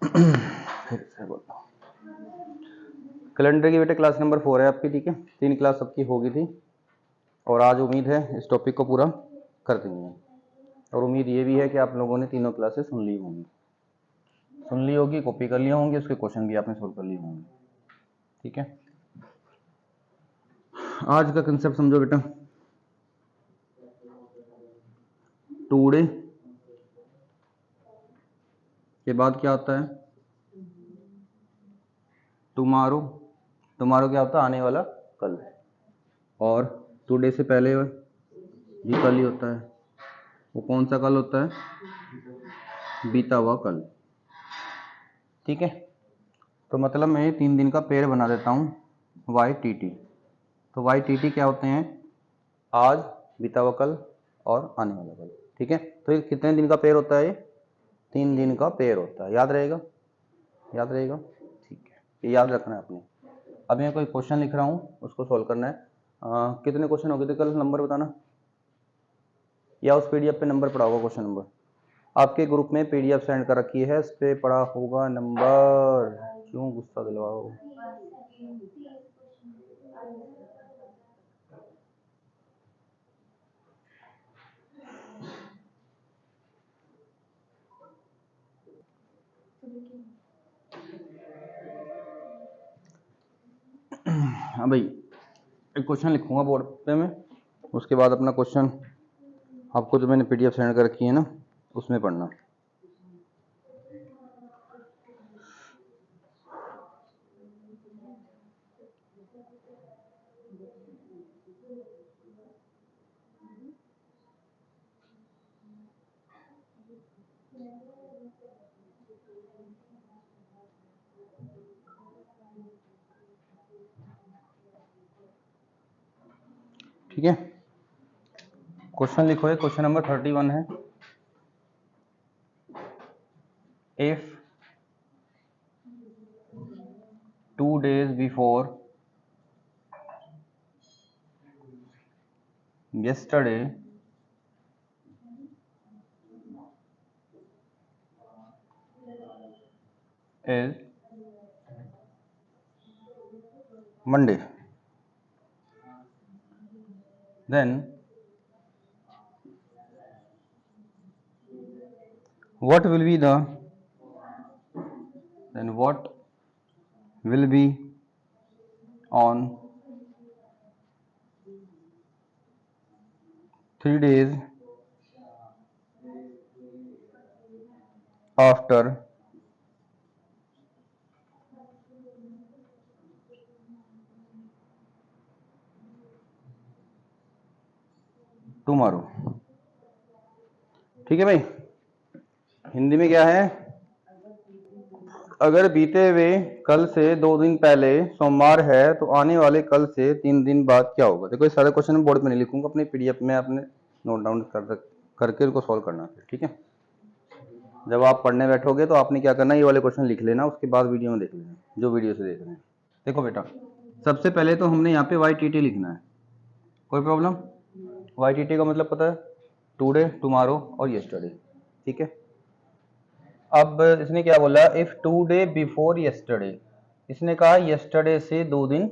फिर से बोलता हूँ, कैलेंडर की बेटे क्लास नंबर 4 है आपकी, ठीक है। 3 क्लास आपकी होगी थी और आज उम्मीद है इस टॉपिक को पूरा कर देंगे। और उम्मीद ये भी है कि आप लोगों ने तीनों क्लासेस सुन ली होंगी, कॉपी कर लिए होंगे, उसके क्वेश्चन भी आपने सोल्व कर लिए होंगे, ठीक है। आज का कंसेप्ट समझो बेटा, टुडे के बाद क्या होता है, टुमारो। टुमारो क्या होता है, आने वाला कल। और टुडे से पहले ये कल ही होता है, वो कौन सा कल होता है, बीता हुआ कल, ठीक है। तो मतलब मैं 3 दिन का पेड़ बना देता हूँ, वाई टी टी। तो वाई टी टी क्या होते हैं, आज, बीता हुआ कल और आने वाला कल, ठीक है। तो ये कितने दिन का पेड़ होता है, ये 3 दिन का पेड़ होता है, याद रहेगा, याद रहेगा, ठीक है। ये याद रखना है आपने। अब मैं कोई क्वेश्चन लिख रहा हूँ, उसको सोल्व करना है। कितने क्वेश्चन हो गए थे कल, नंबर बताना, या उस पीडीएफ पे नंबर पड़ा होगा, क्वेश्चन नंबर आपके ग्रुप में पीडीएफ सेंड कर रखी है, इस पे पड़ा होगा नंबर, क्यों गुस्सा दिलवाओ। हाँ भाई, एक क्वेश्चन लिखूंगा बोर्ड पे मैं, उसके बाद अपना क्वेश्चन आपको जो मैंने पीडीएफ सेंड कर रखी है ना, उसमें पढ़ना। ठीक है, क्वेश्चन लिखो है, क्वेश्चन नंबर 31 है। If 2 days before yesterday is Monday, then what will be the, then what will be on 3 days after tomorrow, ठीक है भाई। हिंदी में क्या है, अगर बीते हुए कल से 2 दिन पहले सोमवार है तो आने वाले कल से 3 दिन बाद क्या होगा। देखो ये सारे क्वेश्चन बोर्ड पे नहीं लिखूंगा, अपने पीडीएफ में आपने नोट डाउन करके उनको सॉल्व करना है, ठीक है। जब आप पढ़ने बैठोगे तो आपने क्या करना है, ये वाले क्वेश्चन लिख लेना, उसके बाद वीडियो में देख लेना, जो वीडियो से देख रहे हैं। देखो बेटा, सबसे पहले तो हमने यहाँ पे वाई टी टी लिखना है, कोई प्रॉब्लम। वाई टी टी का मतलब पता है, टुडे, टुमारो और येस्टरडे, ठीक है। अब इसने क्या बोला, इफ 2 डे बिफोर येस्टरडे, इसने कहा येस्टरडे से 2 दिन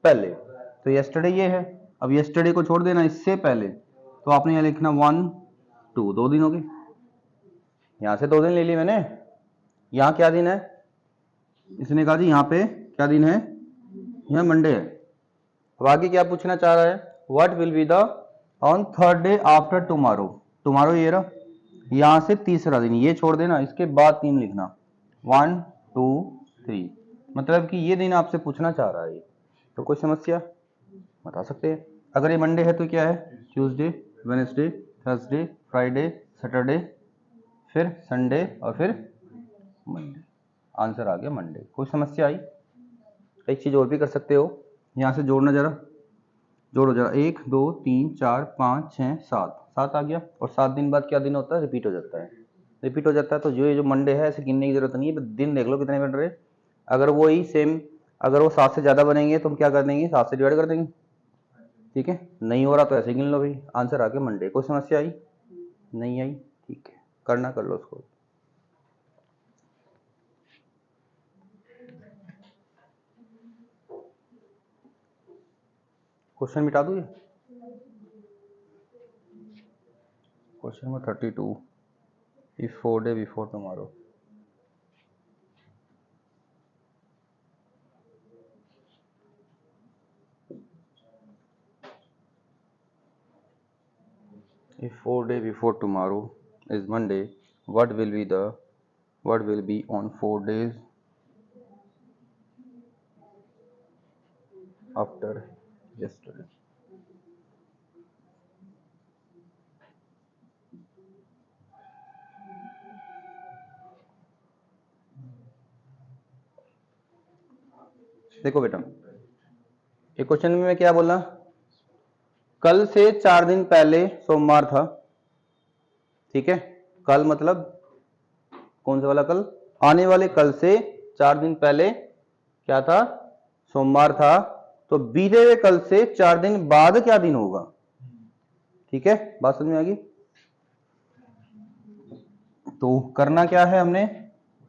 पहले, तो येस्टरडे ये है। अब येस्टरडे को छोड़ देना, इससे पहले, तो आपने यहाँ लिखना 1 2, 2 दिन हो गए, यहाँ से 2 दिन ले ली मैंने। यहाँ क्या दिन है, इसने कहा जी यहाँ पे क्या दिन है, यहाँ मंडे है। अब आगे क्या पूछना चाह रहा है, what will be the on 3rd day after tomorrow. Tomorrow ये रहा, यहां से तीसरा दिन, ये छोड़ देना, इसके बाद 3 लिखना, 1 2 3, मतलब कि ये दिन आपसे पूछना चाह रहा है। तो कोई समस्या बता सकते हैं। अगर ये मंडे है तो क्या है, Tuesday, Wednesday, Thursday, Friday, Saturday, फिर संडे और फिर मंडे। आंसर आ गया मंडे। कोई समस्या आई। एक चीज और भी कर सकते हो, यहां से जोड़ना, जरा जोड़ो जरा, 1 2 3 4 5 6 7, 7 आ गया। और 7 दिन बाद क्या दिन होता है, रिपीट हो जाता है, रिपीट हो जाता है। तो जो मंडे है ऐसे गिनने की जरूरत नहीं है, दिन देख लो कितने बन रहे। अगर वो ही सेम, अगर वो 7 से ज्यादा बनेंगे तो हम क्या कर देंगे, 7 से डिवाइड कर देंगे, ठीक है। नहीं हो रहा तो ऐसे गिन लो भाई, आंसर आ गया मंडे। कोई समस्या आई, नहीं आई, ठीक है, करना कर लो उसको। क्वेश्चन मिटा दूँ ये? Question number 32, if 4 days before tomorrow. If 4 days before tomorrow is Monday, what will be on 4 days after yesterday? देखो बेटा, एक क्वेश्चन में मैं क्या बोला, कल से 4 दिन पहले सोमवार था, ठीक है। कल मतलब कौन सा वाला कल? आने वाले कल से 4 दिन पहले क्या था? सोमवार था। तो बीते हुए कल से 4 दिन बाद क्या दिन होगा? ठीक है, बात समझ में आ गई? तो करना क्या है हमने,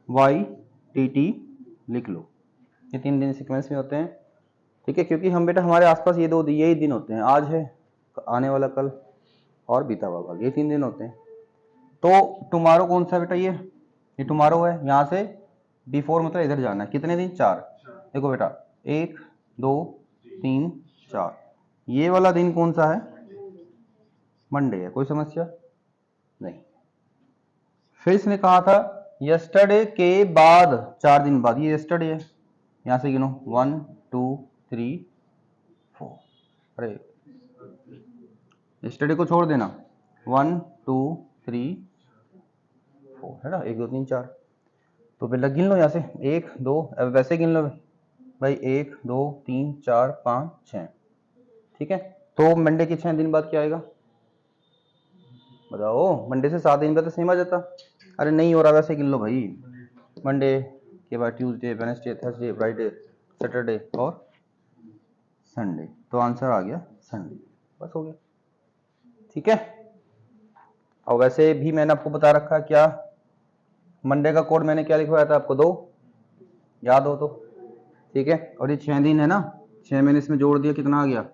YTT लिख लो। ये 3 दिन सीक्वेंस में होते हैं, ठीक है, क्योंकि हम बेटा हमारे आसपास यही दिन होते हैं, आज है, आने वाला कल और बीता हुआ कल, ये 3 दिन होते हैं। तो टुमारो कौन सा बेटा? ये टुमारो है। यहाँ से बिफोर मतलब इधर जाना है, कितने दिन? 4। देखो बेटा 1 2 3 4, ये वाला दिन कौन सा है? मंडे है। कोई समस्या नहीं। फिर इसने कहा था यस्टरडे के बाद 4 दिन बाद, ये यस्टरडे है, यहां से गिनो 1 2 3 4। अरे यस्टरडे को छोड़ देना, 1 2 3 4 है ना, 1 2 3 4। तो पहले गिन लो यहाँ से 1 2, वैसे गिन लो भाई, 1 2 3 4 5 6, ठीक है। तो मंडे के 6 दिन बाद क्या आएगा बताओ? मंडे से 7 दिन बाद तो सेम आ जाता। अरे नहीं हो रहा, वैसे गिन लो भाई, मंडे के बाद Tuesday, Wednesday, Thursday, Friday, Saturday और संडे। तो आंसर आ गया संडे, बस हो गया, ठीक है। और वैसे भी मैंने आपको बता रखा क्या, मंडे का कोड मैंने क्या लिखवाया था आपको? 2, याद हो तो, ठीक है। और ये 6 दिन है ना, 6 मैंने इसमें जोड़ दिया, कितना आ गया?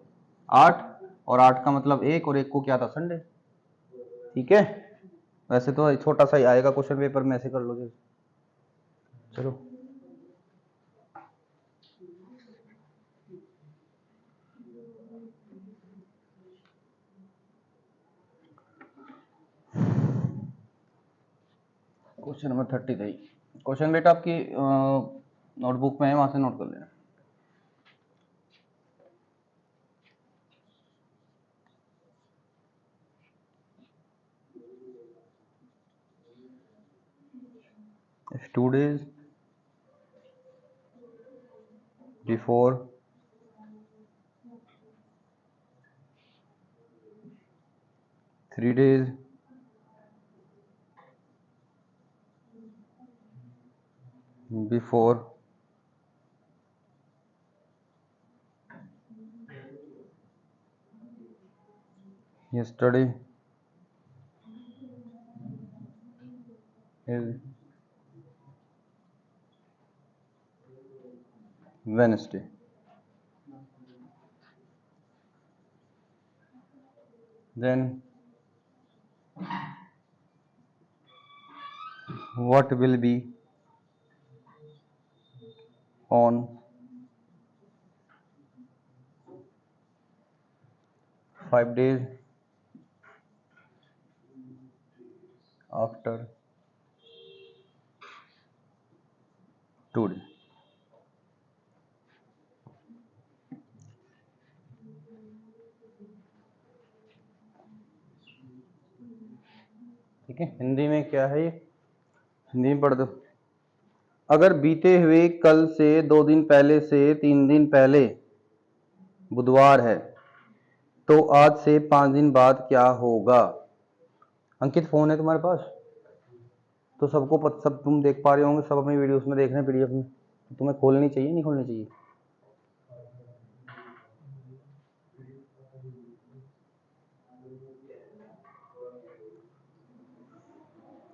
8, और 8 का मतलब 1, और 1 को क्या था? संडे, ठीक है। वैसे तो छोटा सा ही आएगा क्वेश्चन पेपर में, ऐसे कर लो। चलो क्वेश्चन नंबर 33, क्वेश्चन बेटा आपकी नोटबुक में है, वहां से नोट कर लेना। If 2 days before three days before yesterday is Wednesday, then what will be on 5 days after today? ठीक है, हिंदी में क्या है ये, हिंदी में पढ़ दो। अगर बीते हुए कल से 2 दिन पहले से 3 दिन पहले बुधवार है, तो आज से 5 दिन बाद क्या होगा? अंकित फोन है तुम्हारे पास? तो सब तुम देख पा रहे होंगे, सब अपनी वीडियोस में देख रहे हैं, PDF में, तो तुम्हें खोलनी चाहिए नहीं खोलनी चाहिए?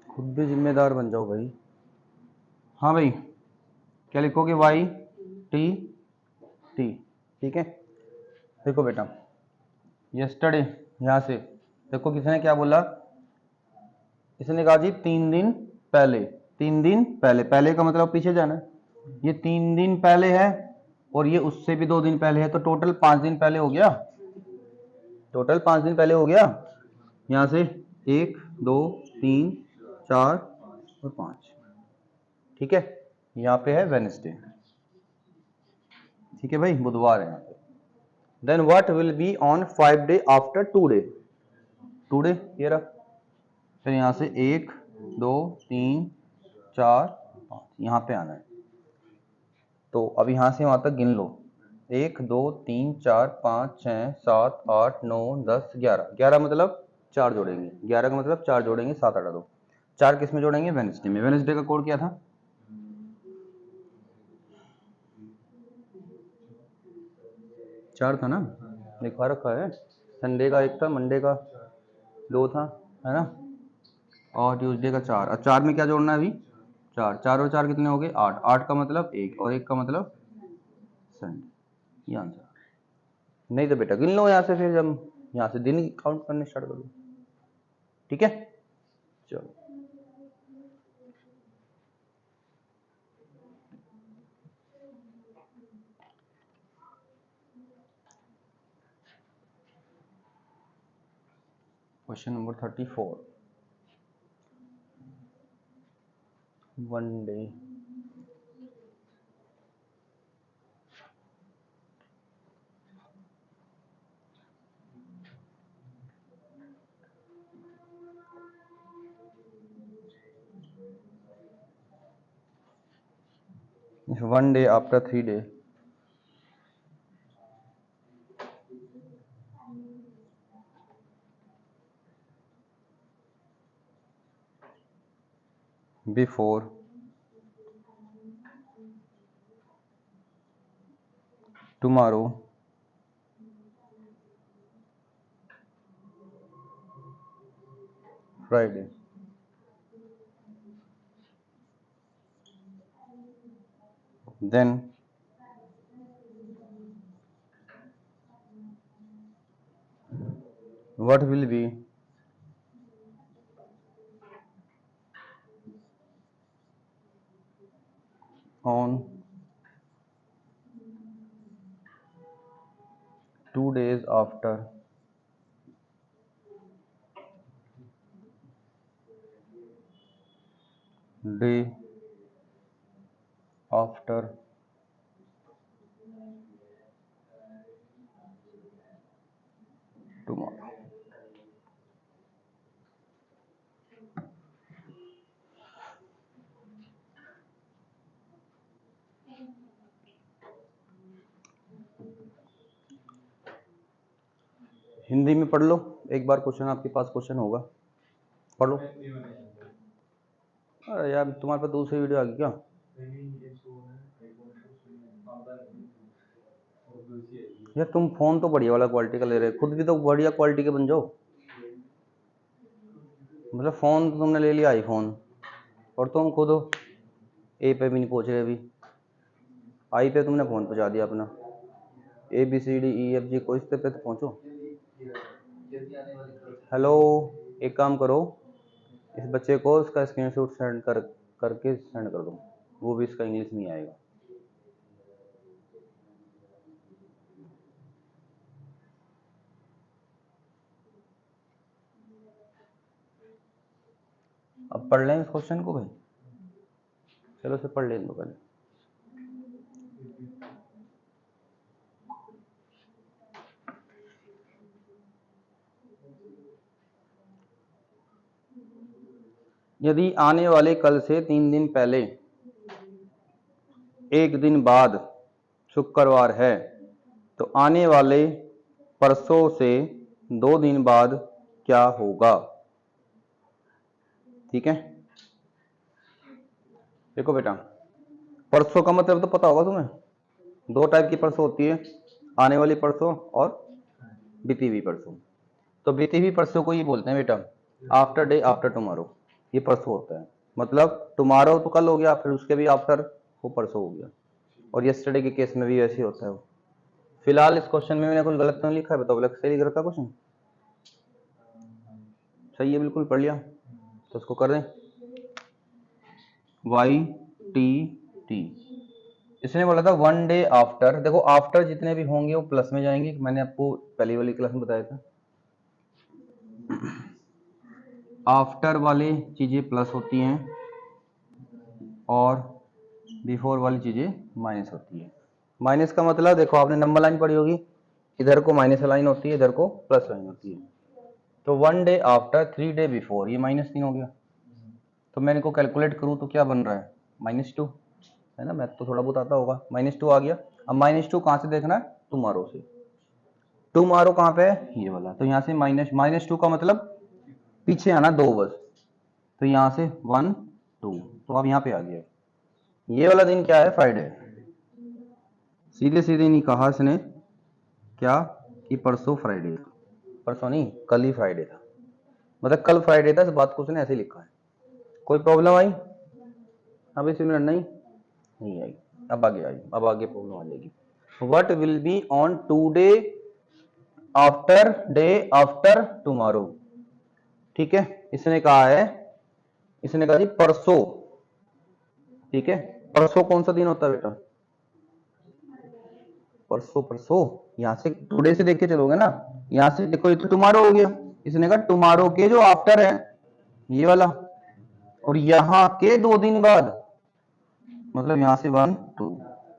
खुद भी जिम्मेदार बन जाओ भाई। हाँ भाई, क्या लिखोगे? YTT, ठीक है। देखो बेटा, यस्टरडे यहाँ से देखो किसने क्या बोला, इसने कहा जी 3 दिन पहले। 3 दिन पहले, पहले का मतलब पीछे जाना, ये 3 दिन पहले है और ये उससे भी 2 दिन पहले है, तो टोटल 5 दिन पहले हो गया। टोटल 5 दिन पहले हो गया। यहाँ से 1 2 3 4 और 5, ठीक है। यहाँ पे है वेडनेसडे, ठीक है भाई, बुधवार है यहाँ पे। Then what will be on 5 day after 2 day. 2 day ये रहा, फिर यहाँ से 1 2 3 4 5 यहाँ पे आना है। तो अब यहाँ से वहां तक गिन लो, 1 2 3 4 5 6 7 8 9 10 11। 11 मतलब 4 जोड़ेंगे, 11 का मतलब 4 जोड़ेंगे, 7 8 2। 4 किस में जोड़ेंगे, वेडनेसडे में। वेडनेसडे का कोड क्या था, 4 था ना, लिखवा रखा है। संडे का 1 था, मंडे का 2 था, है ना, और ट्यूसडे का 4। और 4 में क्या जोड़ना है अभी, 4। 4 और 4 कितने हो गए, 8। 8 का मतलब 1 और 1 का मतलब संडे। ये आंसर। नहीं तो बेटा गिन लो यहाँ से, फिर जब यहाँ से दिन काउंट करने स्टार्ट कर दो, ठीक है। चलो question number 34। 1 day one day after 3 day, before tomorrow Friday, then what will be on 2 days after day after tomorrow। Hindi में पढ़ लो एक बार, क्वेश्चन आपके पास क्वेश्चन होगा, पढ़ लो। अरे यार तुम्हारे पास दूसरी वीडियो आ गई क्या, यार तुम फोन तो बढ़िया वाला क्वालिटी का ले रहे, खुद भी तो बढ़िया क्वालिटी के बन जाओ। मतलब फोन तो तुमने ले लिया आईफोन, और तुम खुद ए पे भी नहीं पहुंच रहे अभी, आई पे तुमने फोन पहुंचा दिया अपना। ABCDEFG कोई स्टेप पे तो पहुंचो। हेलो, एक काम करो, इस बच्चे को इसका स्क्रीनशॉट सेंड करके सेंड कर दो, वो भी इसका इंग्लिश नहीं आएगा। अब पढ़ लें इस क्वेश्चन को भाई, चलो से पढ़ लें दो पहले। यदि आने वाले कल से 3 दिन पहले 1 दिन बाद शुक्रवार है, तो आने वाले परसों से 2 दिन बाद क्या होगा, ठीक है। देखो बेटा, परसों का मतलब तो पता होगा तुम्हें, 2 टाइप की परसों होती है, आने वाली परसों और बीती हुई परसों। तो बीती हुई परसों को ये बोलते हैं बेटा आफ्टर डे आफ्टर टुमारो, ये परसों होता है। मतलब टुमारो तो कल हो गया, फिर उसके भी आफ्टर वो परसों हो गया। और यस्टरडे के केस में भी ऐसे होता है वो, फिलहाल इस क्वेश्चन में मैंने कुछ गलत तो नहीं लिखा है, बताओ भला सही लिख रखा क्वेश्चन? सही है बिल्कुल, पढ़ लिया तो उसको कर दें वाई टी टी। इसने बोला था 1 डे आफ्टर, देखो आफ्टर जितने भी होंगे वो प्लस में जाएंगे, मैंने आपको पहली वाली क्लास में बताया था। आफ्टर वाली चीजें प्लस होती हैं और बिफोर वाली चीजें माइनस होती है। माइनस का मतलब देखो आपने नंबर लाइन पढ़ी होगी, इधर को माइनस लाइन होती है, इधर को प्लस लाइन होती है। तो 1 डे आफ्टर 3 डे बिफोर, ये -3 हो गया। तो मैं इनको कैलकुलेट करूं तो क्या बन रहा है -2 है ना, मैथ तो थोड़ा बहुत आता होगा। -2 आ गया। अब -2 कहां से देखना है, टुमारो से। टुमारो कहां पे है, ये वाला, तो यहां से -2 का मतलब पीछे आना 2 बस, तो यहां से 1 2, तो अब यहां पे आ गया। ये वाला दिन क्या है, फ्राइडे। सीधे सीधे नहीं कहा इसने क्या कि परसों फ्राइडे, परसों नहीं कल ही फ्राइडे था, मतलब कल फ्राइडे था, इस बात को उसने ऐसे लिखा है। कोई प्रॉब्लम आई अब इस मिनट? नहीं आई। अब आगे आई, अब आगे प्रॉब्लम आ जाएगी। What will be on today after tomorrow, ठीक है। इसने कहा जी परसों, ठीक है। परसों कौन सा दिन होता है बेटा, परसों यहां से टुडे से देख के चलोगे ना, यहां से देखो ये तो टुमारो हो गया। इसने कहा टुमारो के जो आफ्टर है ये वाला, और यहां के 2 दिन बाद, मतलब यहां से 1 2,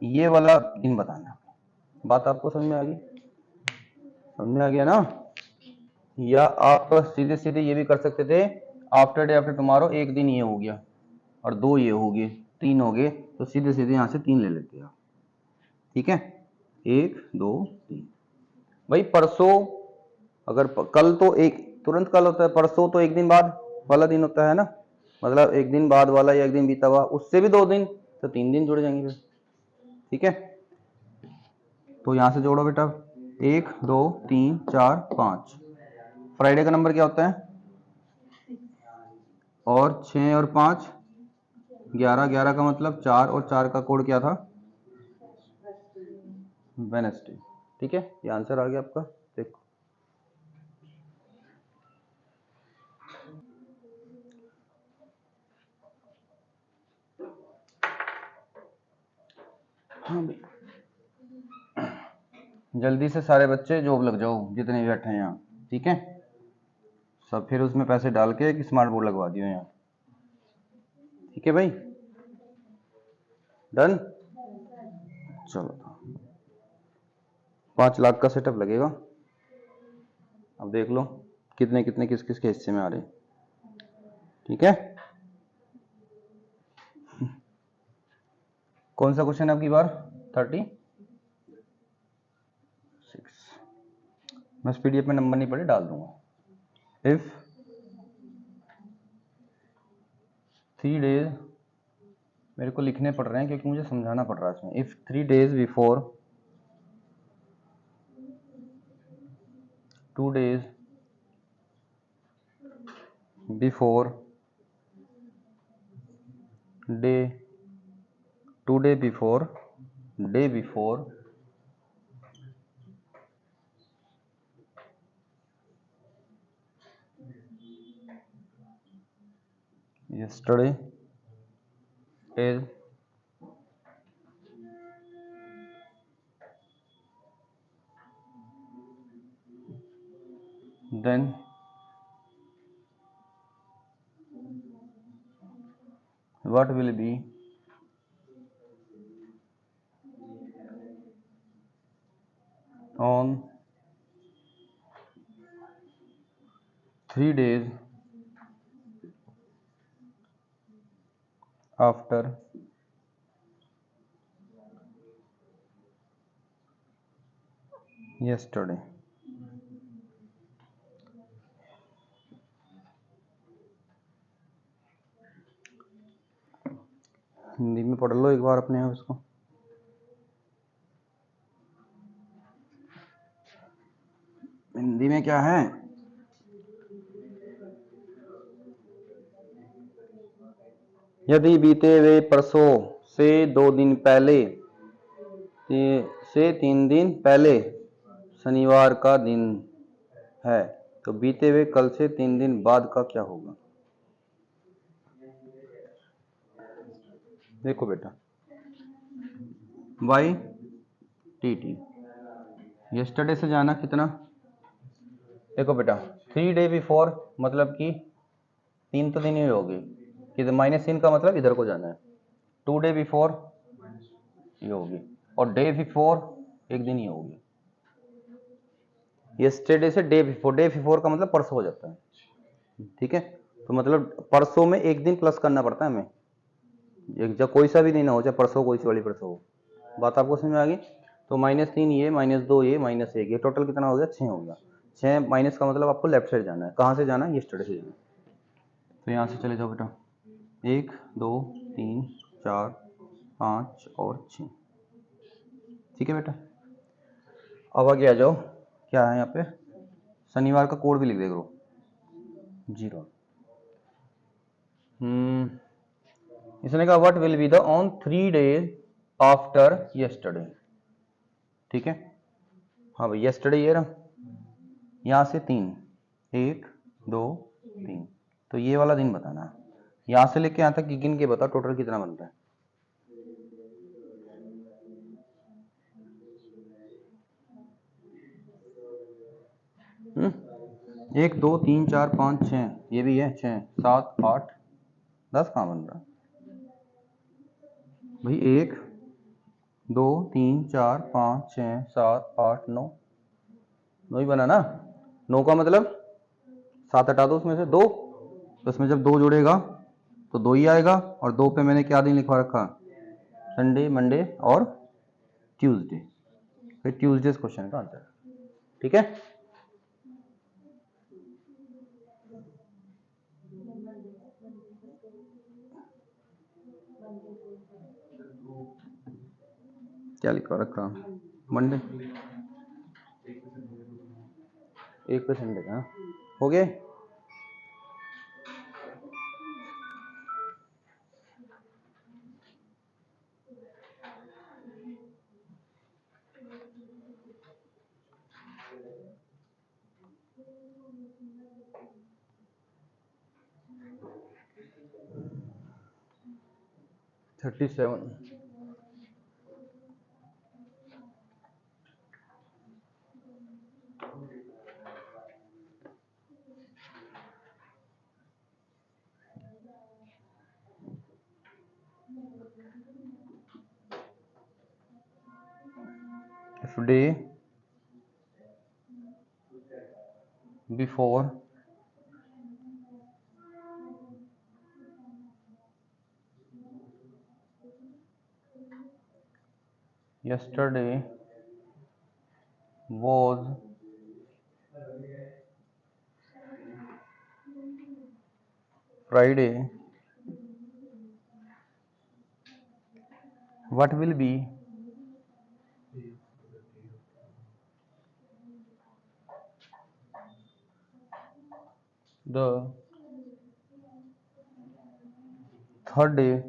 ये वाला दिन बताना। बात आपको समझ में आ गई? समझ में आ गया ना? या आप सीधे सीधे ये भी कर सकते थे, आफ्टर डे आफ्टर टुमारो, एक दिन ये हो गया और 2 ये हो गए, 3 हो गए, तो सीधे सीधे यहां से 3 ले लेते हैं, ठीक है। 1 2 3 भाई। परसों अगर कल तो एक तुरंत कल होता है, परसों तो एक दिन बाद वाला दिन होता है ना, मतलब एक दिन बाद वाला या एक दिन बीता हुआ, उससे भी 2 दिन, तो 3 दिन जुड़ जाएंगे फिर, ठीक है। तो यहां से जोड़ो बेटा, 1 2 3 4 5। फ्राइडे का नंबर क्या होता है, और 6 और 5 11, 11 का मतलब 4, और 4 का कोड क्या था, वेडनेसडे, ठीक है। ये आंसर आ गया आपका, देखो। हाँ भाई, जल्दी से सारे बच्चे जॉब लग जाओ जितने भी बैठे हैं यहाँ, ठीक है। सब फिर उसमें पैसे डाल के एक स्मार्ट बोर्ड लगवा दियो यहाँ, ठीक है भाई, डन। चलो 5 लाख का सेटअप लगेगा। अब देख लो कितने कितने किस किस के हिस्से में आ रहे, ठीक है। कौन सा क्वेश्चन है आपकी बार, 36? मैं पीडीएफ में नंबर नहीं पड़े, डाल दूंगा। इफ 3 डेज, मेरे को लिखने पड़ रहे हैं क्योंकि मुझे समझाना पड़ रहा है इसमें। If 3 days before, 2 days before day, 2 day before yesterday is then what will be on 3 days after yesterday। Hindi में पढ़ लो एक बार अपने आप इसको। हिंदी में क्या है, यदि बीते हुए परसों से 2 दिन पहले से 3 दिन पहले शनिवार का दिन है, तो बीते हुए कल से 3 दिन बाद का क्या होगा? देखो बेटा, वाई टी टी, यस्टरडे से जाना कितना? देखो बेटा 3 डे बिफोर मतलब कि 3 तो दिन ही होगी, कि माइनस इन का मतलब इधर को जाना है। 2 डे बिफोर ये होगी, और डे बिफोर एक दिन ही होगी। यस्टरडे से डे बिफोर का मतलब परसों हो जाता है, ठीक है। तो मतलब परसों में एक दिन प्लस करना पड़ता है हमें, जब कोई सा भी दिन हो, चाहे परसों कोई सी वाली परसों हो। बात आपको समझ में आ गई? तो -3 ये, -2 ये, -1 ये, टोटल कितना हो गया? 6 हो गया। 6 माइनस का मतलब आपको लेफ्ट साइड जाना है। कहाँ से जाना है? यस्टरडे से जाना है। तो यहाँ से चले जाओ बेटा, 1 2 3 4 5 और 6, ठीक है बेटा। अब आगे आ जाओ, क्या है यहाँ पे? शनिवार का कोड भी लिख दे करो, 0। इसने कहा what will be the on 3 days after yesterday, ठीक है। हाँ भाई यस्टरडे ये रहा, यहाँ से 3, 1 2 3, तो ये वाला दिन बताना है। यहाँ से लेके यहाँ तक गिन के बताओ टोटल कितना बनता है। एक 2 3 4 5 6, ये भी है 6 7 8 10, कहाँ बन रहा भाई? 1 2 3 4 5 6 7 8 9, 9 ही बना ना। 9 का मतलब 7 हटा दो उसमें से 2, तो उसमें जब 2 जुड़ेगा तो 2 ही आएगा, और 2 पे मैंने क्या दिन लिखवा रखा? संडे, मंडे और ट्यूसडे। फिर ट्यूसडे क्वेश्चन का आंसर, ठीक है। क्या लिखवा रखा? मंडे, एक पे संडे का हो गया। Thirty seven, day before yesterday was Friday, what will be the third day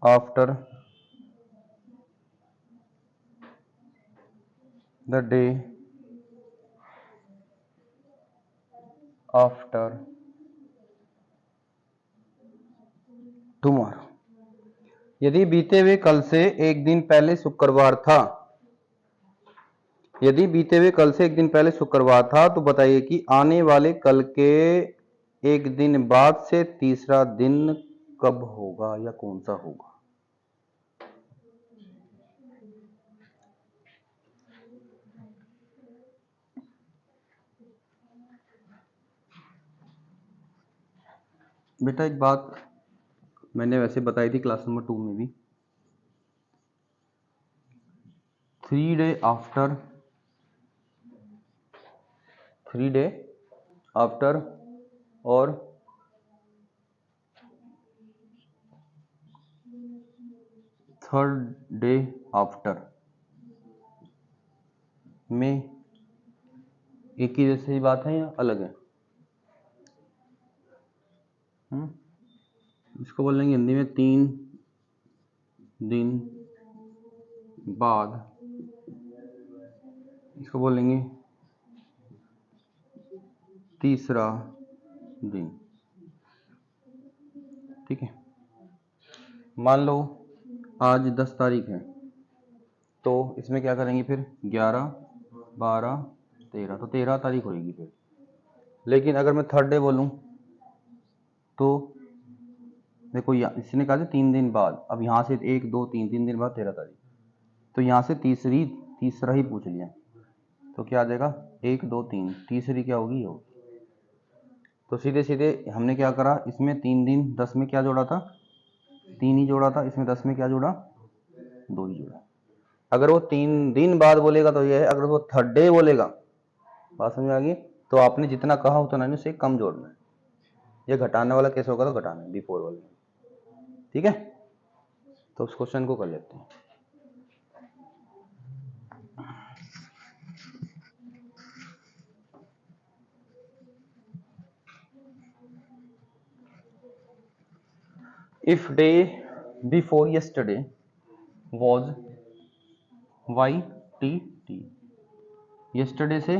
after the day after tomorrow? यदि बीते हुए कल से एक दिन पहले शुक्रवार था, यदि बीते हुए कल से एक दिन पहले शुक्रवार था, तो बताइए कि आने वाले कल के एक दिन बाद से तीसरा दिन कब होगा या कौन सा होगा? बेटा एक बात मैंने वैसे बताई थी क्लास नंबर 2 में भी, 3 डे आफ्टर, 3 डे आफ्टर और थर्ड डे आफ्टर में एक ही जैसी बात है या अलग है? इसको बोलेंगे हिंदी में 3 दिन बाद, इसको बोलेंगे तीसरा दिन। ठीक है, मान लो आज 10 तारीख है, तो इसमें क्या करेंगे फिर 11, 12, 13, तो 13 तारीख होगी फिर। लेकिन अगर मैं थर्ड डे बोलूं तो देखो इसने कहा था 3 दिन बाद, अब यहाँ से 1, 2, 3 3 दिन बाद 13 तारीख, तो यहाँ से तीसरा ही पूछ लिया, तो क्या आ जाएगा 1, 2, 3, तीसरी क्या होगी हो। तो सीधे सीधे हमने क्या करा, इसमें 3 दिन 10 में क्या जोड़ा था, 3 ही जोड़ा था, इसमें 10 में क्या जोड़ा, 2 ही जोड़ा। अगर वो 3 दिन बाद बोलेगा तो ये है, अगर वो थर्ड डे बोलेगा, बात समझ आ गई, तो आपने जितना कहा उतना नहीं, उससे कम जोड़ना है। ये घटाने वाला कैसे होगा, तो घटाना है बिफोर वाले। ठीक है, तो उस क्वेश्चन को कर लेते हैं। If day before yesterday was YTT, yesterday से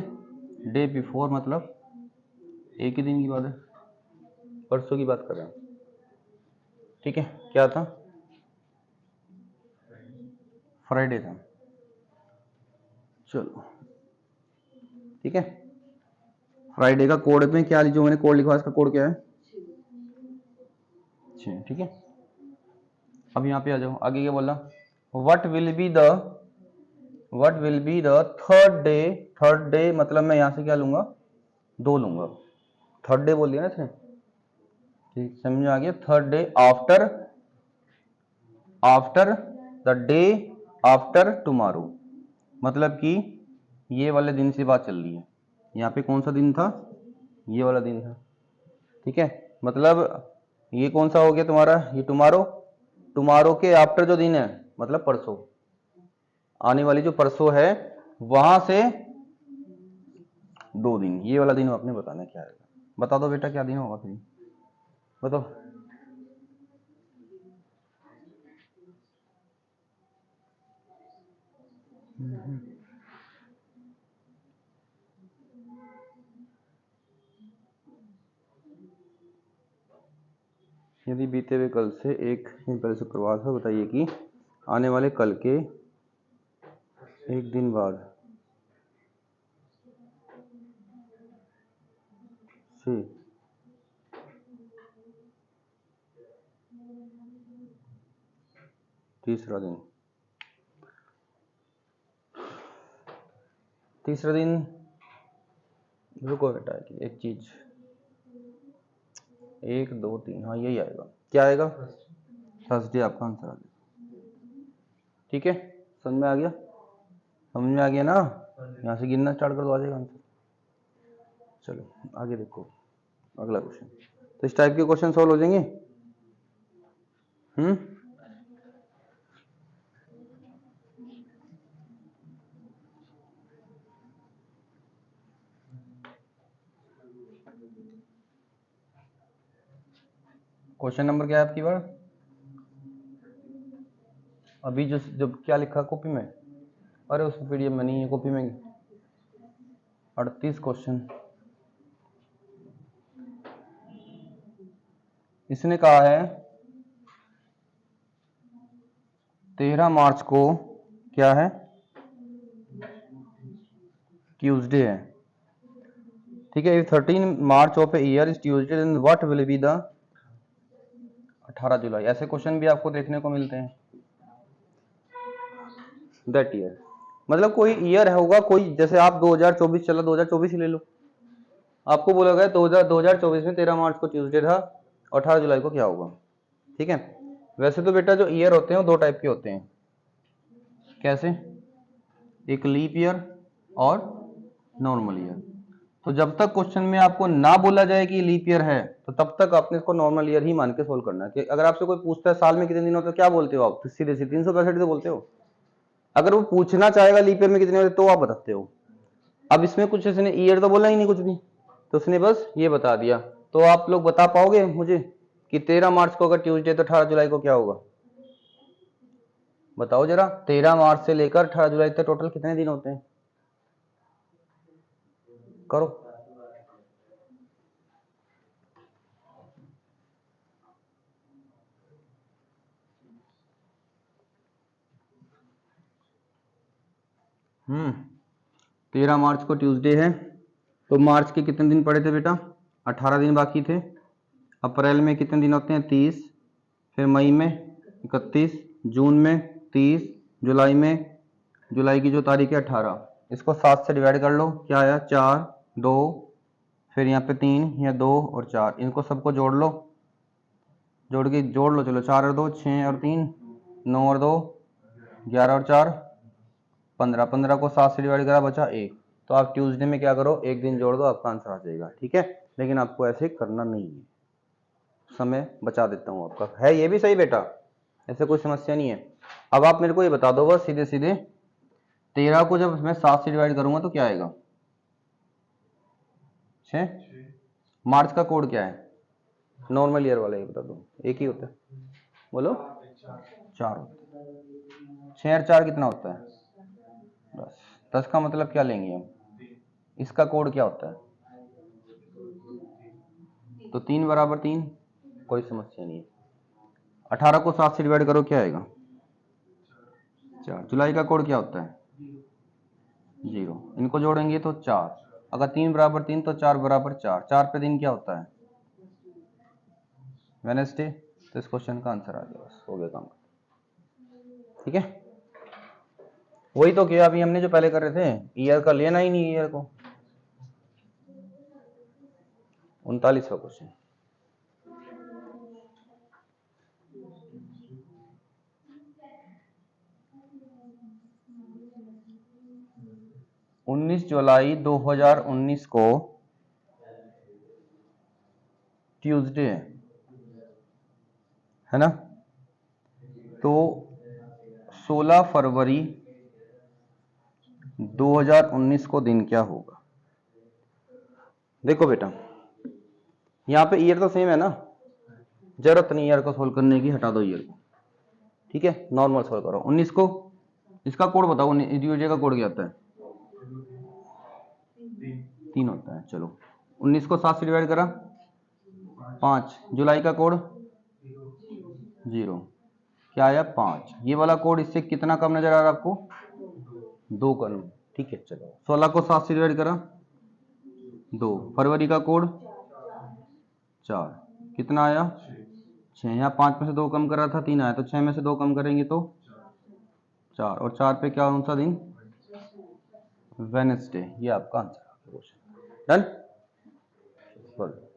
day before मतलब एक ही दिन की बात है, परसों की बात कर रहे हैं। ठीक है, क्या था, फ्राइडे था। चलो ठीक है, फ्राइडे का कोड में क्या, जो मैंने कोड लिखा इसका कोड क्या है, 6। ठीक है, अब यहाँ पे आ जाओ, आगे क्या बोला, what will be the third day मतलब मैं यहाँ से क्या लूंगा, 2 लूंगा, थर्ड डे बोल दिया ना इसने। ठीक, समझ आ गया, third day after the day after tomorrow, मतलब कि ये वाले दिन से बात चल रही है। यहाँ पे कौन सा दिन था, ये वाला दिन था। ठीक है, मतलब ये कौन सा हो गया तुम्हारा, ये टुमारो के आफ्टर जो दिन है, मतलब परसों, आने वाली जो परसों है, वहां से 2 दिन, ये वाला दिन आपने बताना क्या है। बता दो बेटा क्या दिन होगा फिर, बताओ। यदि बीते हुए कल से एक दिन पहले शुक्रवार था, बताइए कि आने वाले कल के एक दिन बाद से तीसरा दिन, रुको बेटा एक चीज, 1, 2, 3, हाँ यही आएगा, क्या आएगा, थर्सडे आपका आंसर आ गया। ठीक है, समझ में आ गया ना, यहाँ से गिनना स्टार्ट कर दो, आ जाएगा आंसर। चलो आगे देखो अगला क्वेश्चन, तो इस टाइप के क्वेश्चन सॉल्व हो जाएंगे। क्वेश्चन नंबर क्या है आपकी बार, अभी जो जब क्या लिखा कॉपी में, अरे उस पीडीएफ में नहीं है, कॉपी में 38 क्वेश्चन। इसने कहा है 13 मार्च को क्या है, ट्यूसडे है। ठीक है, 13 March of a year is Tuesday, then what will be the 18 July. ऐसे क्वेश्चन भी आपको देखने को मिलते हैं। दैट ईयर मतलब कोई ईयर होगा, कोई जैसे आप 2024 चला, 2024 ही ले लो, आपको बोला गया 2024 में 13 मार्च को ट्यूसडे था, 18 जुलाई को क्या होगा। ठीक है, वैसे तो बेटा जो ईयर होते हैं वो 2 टाइप के होते हैं, कैसे, एक लीप ईयर और नॉर्मल ईयर। तो जब तक क्वेश्चन में आपको ना बोला जाए कि लीप ईयर है, तो तब तक आपने इसको नॉर्मल ईयर ही मान के सोल्व करना है। कि अगर आपसे कोई पूछता है साल में कितने दिन होते हैं, क्या बोलते हो आप, सीधे 365 तो बोलते हो। अगर वो पूछना चाहेगा लीप ईयर में कितने होते तो आप बताते हो। अब इसमें कुछ इसने ईयर तो बोला ही नहीं कुछ भी, तो उसने बस ये बता दिया, तो आप लोग बता पाओगे मुझे कि 13 मार्च को अगर ट्यूसडे तो 18 जुलाई को क्या होगा? बताओ जरा, 13 मार्च से लेकर 18 जुलाई तक टोटल कितने दिन होते हैं? करो। हम्म 13 मार्च को ट्यूसडे है, तो मार्च के कितने दिन पड़े थे बेटा? 18 दिन बाकी थे। अप्रैल में कितने दिन होते हैं? 30। फिर मई में 31, जून में 30, जुलाई में, जुलाई की जो तारीख है 18। इसको 7 से डिवाइड कर लो, क्या आया? 4, 2, फिर यहाँ पे 3, या 2 और 4, इनको सबको जोड़ लो, जोड़ लो, चलो 4 और 2 6 और 3 9 और 2 11 और 4 15, 15 को 7 से डिवाइड करा, बचा 1। तो आप ट्यूसडे में क्या करो, एक दिन जोड़ दो, आपका आंसर आ जाएगा। ठीक है, लेकिन आपको ऐसे करना नहीं है, समय बचा देता हूँ आपका। है ये भी सही बेटा, ऐसे कोई समस्या नहीं है। अब आप मेरे को ये बता दो बस सीधे सीधे, 13 को जब मैं 7 से डिवाइड करूंगा तो क्या आएगा? 6। मार्च का कोड क्या है? नॉर्मल ईयर वाला, ये बता दो। एक ही होता है, बोलो। 4 होता है। 6 और 4 कितना होता है? 10। 10 का मतलब क्या लेंगे हम? इसका कोड क्या होता है? तो 3 बराबर 3, कोई समस्या नहीं है। 18 को 7 से डिवाइड करो, क्या आएगा? 4। जुलाई का कोड क्या होता है? 0। इनको जोड़ेंगे तो 4। अगर 3 बराबर 3 तो 4 बराबर 4। 4 पे दिन क्या होता है? वेडनेसडे। तो इस क्वेश्चन का आंसर आ गया, बस हो गया काम। ठीक है, वही तो किया अभी हमने जो पहले कर रहे थे, ईयर का लेना ही नहीं, ईयर को। 39वां क्वेश्चन। उन्नीस जुलाई 2019 को ट्यूसडे है ना, तो 16 फरवरी 2019 को दिन क्या होगा? देखो बेटा, यहाँ पे ईयर तो सेम है ना, जरूरत नहीं ईयर को सोल्व करने की, हटा दो ईयर को। ठीक है, नॉर्मल सोल्व करो। 19 को, इसका कोड बताओ, ट्यूसडे का कोड क्या होता है? 3 होता है। चलो 19 को 7 से डिवाइड करा, 5। जुलाई का कोड 0, क्या आया? 5। ये वाला कोड इससे कितना कम नजर आ रहा है आपको? 2 कम। ठीक है, चलो 16 को 7 से डिवाइड करा, 2। फरवरी का कोड 4, कितना आया? 6। यहाँ 5 में से 2 कम कर रहा था, 3 आया, तो 6 में से 2 कम करेंगे तो 4, और 4 पे क्या कौन सा दिन? वेडनेसडे। ये आपका आंसर है क्वेश्चन। डन। बोलो।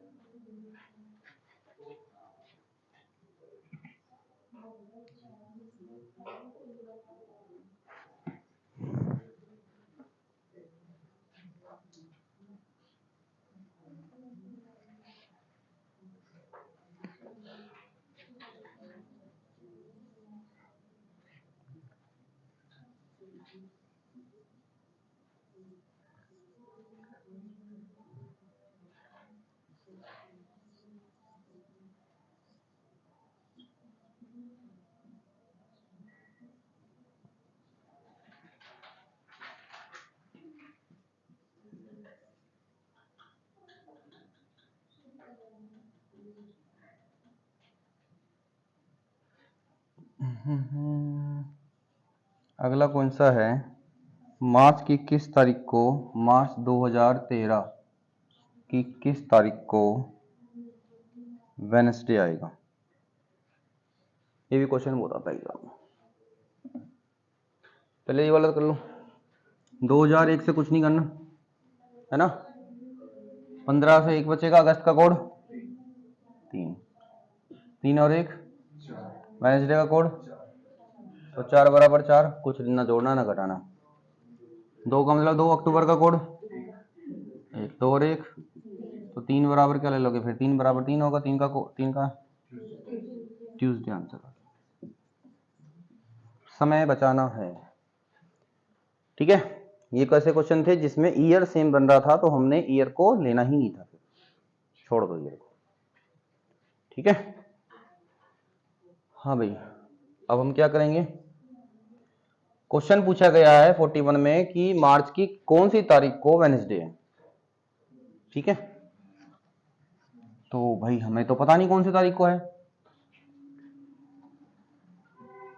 अगला कौन सा है? मार्च की किस तारीख को, मार्च 2013 की किस तारीख को वेडनेसडे आएगा? ये भी क्वेश्चन बहुत आता है एग्जाम में। पहले ये वाला कर लो, 2001 से कुछ नहीं करना है ना। 15 से 1 बचेगा, अगस्त का कोड 3, 3 और 1 वेडनेसडे का कोड, तो 4 बराबर 4, कुछ ना जोड़ना ना घटाना। 2 का मतलब 2 अक्टूबर का कोड 1, 2 और 1, तो 3 बराबर क्या ले लोगे फिर? 3 बराबर 3 होगा, 3 का ट्यूसडे आंसर। समय बचाना है। ठीक है, ये कैसे क्वेश्चन थे जिसमें ईयर सेम बन रहा था, तो हमने ईयर को लेना ही नहीं था, छोड़ दो ईयर को। ठीक है। हाँ भाई, अब हम क्या करेंगे, क्वेश्चन पूछा गया है 41 में कि मार्च की कौन सी तारीख को वेडनेसडे है। ठीक है, तो भाई हमें तो पता नहीं कौन सी तारीख को है।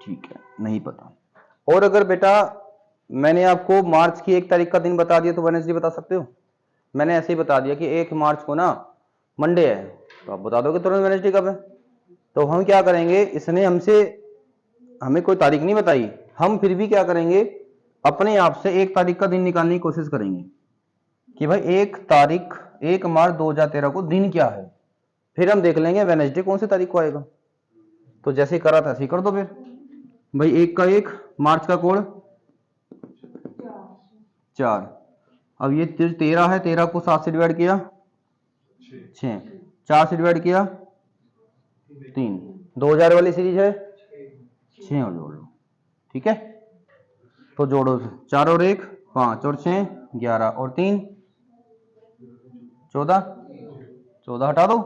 ठीक है, नहीं पता। और अगर बेटा मैंने आपको मार्च की 1 तारीख का दिन बता दिया तो वेडनेसडे बता सकते हो। मैंने ऐसे ही बता दिया कि 1 मार्च को ना मंडे है, तो आप बता दोगे तुरंत वेडनेसडे कब है। तो हम क्या करेंगे, इसने हमें कोई तारीख नहीं बताई, हम फिर भी क्या करेंगे, अपने आप से 1 तारीख का दिन निकालने की कोशिश करेंगे कि भाई 1 मार्च 2013 को दिन क्या है, फिर हम देख लेंगे वेडनेसडे कौन सी तारीख को आएगा। तो जैसे करा था ऐसे ही कर दो फिर भाई। 1 का 1, मार्च का कोड 4। अब ये 13 है, 13 को 7 से डिवाइड किया 6, 4 से डिवाइड किया 3, 2000 वाली सीरीज है 6 और जोड़ लो। ठीक है, तो जोड़ो 4 और 1 5 और 6 11 और 3 14, 14 हटा दो,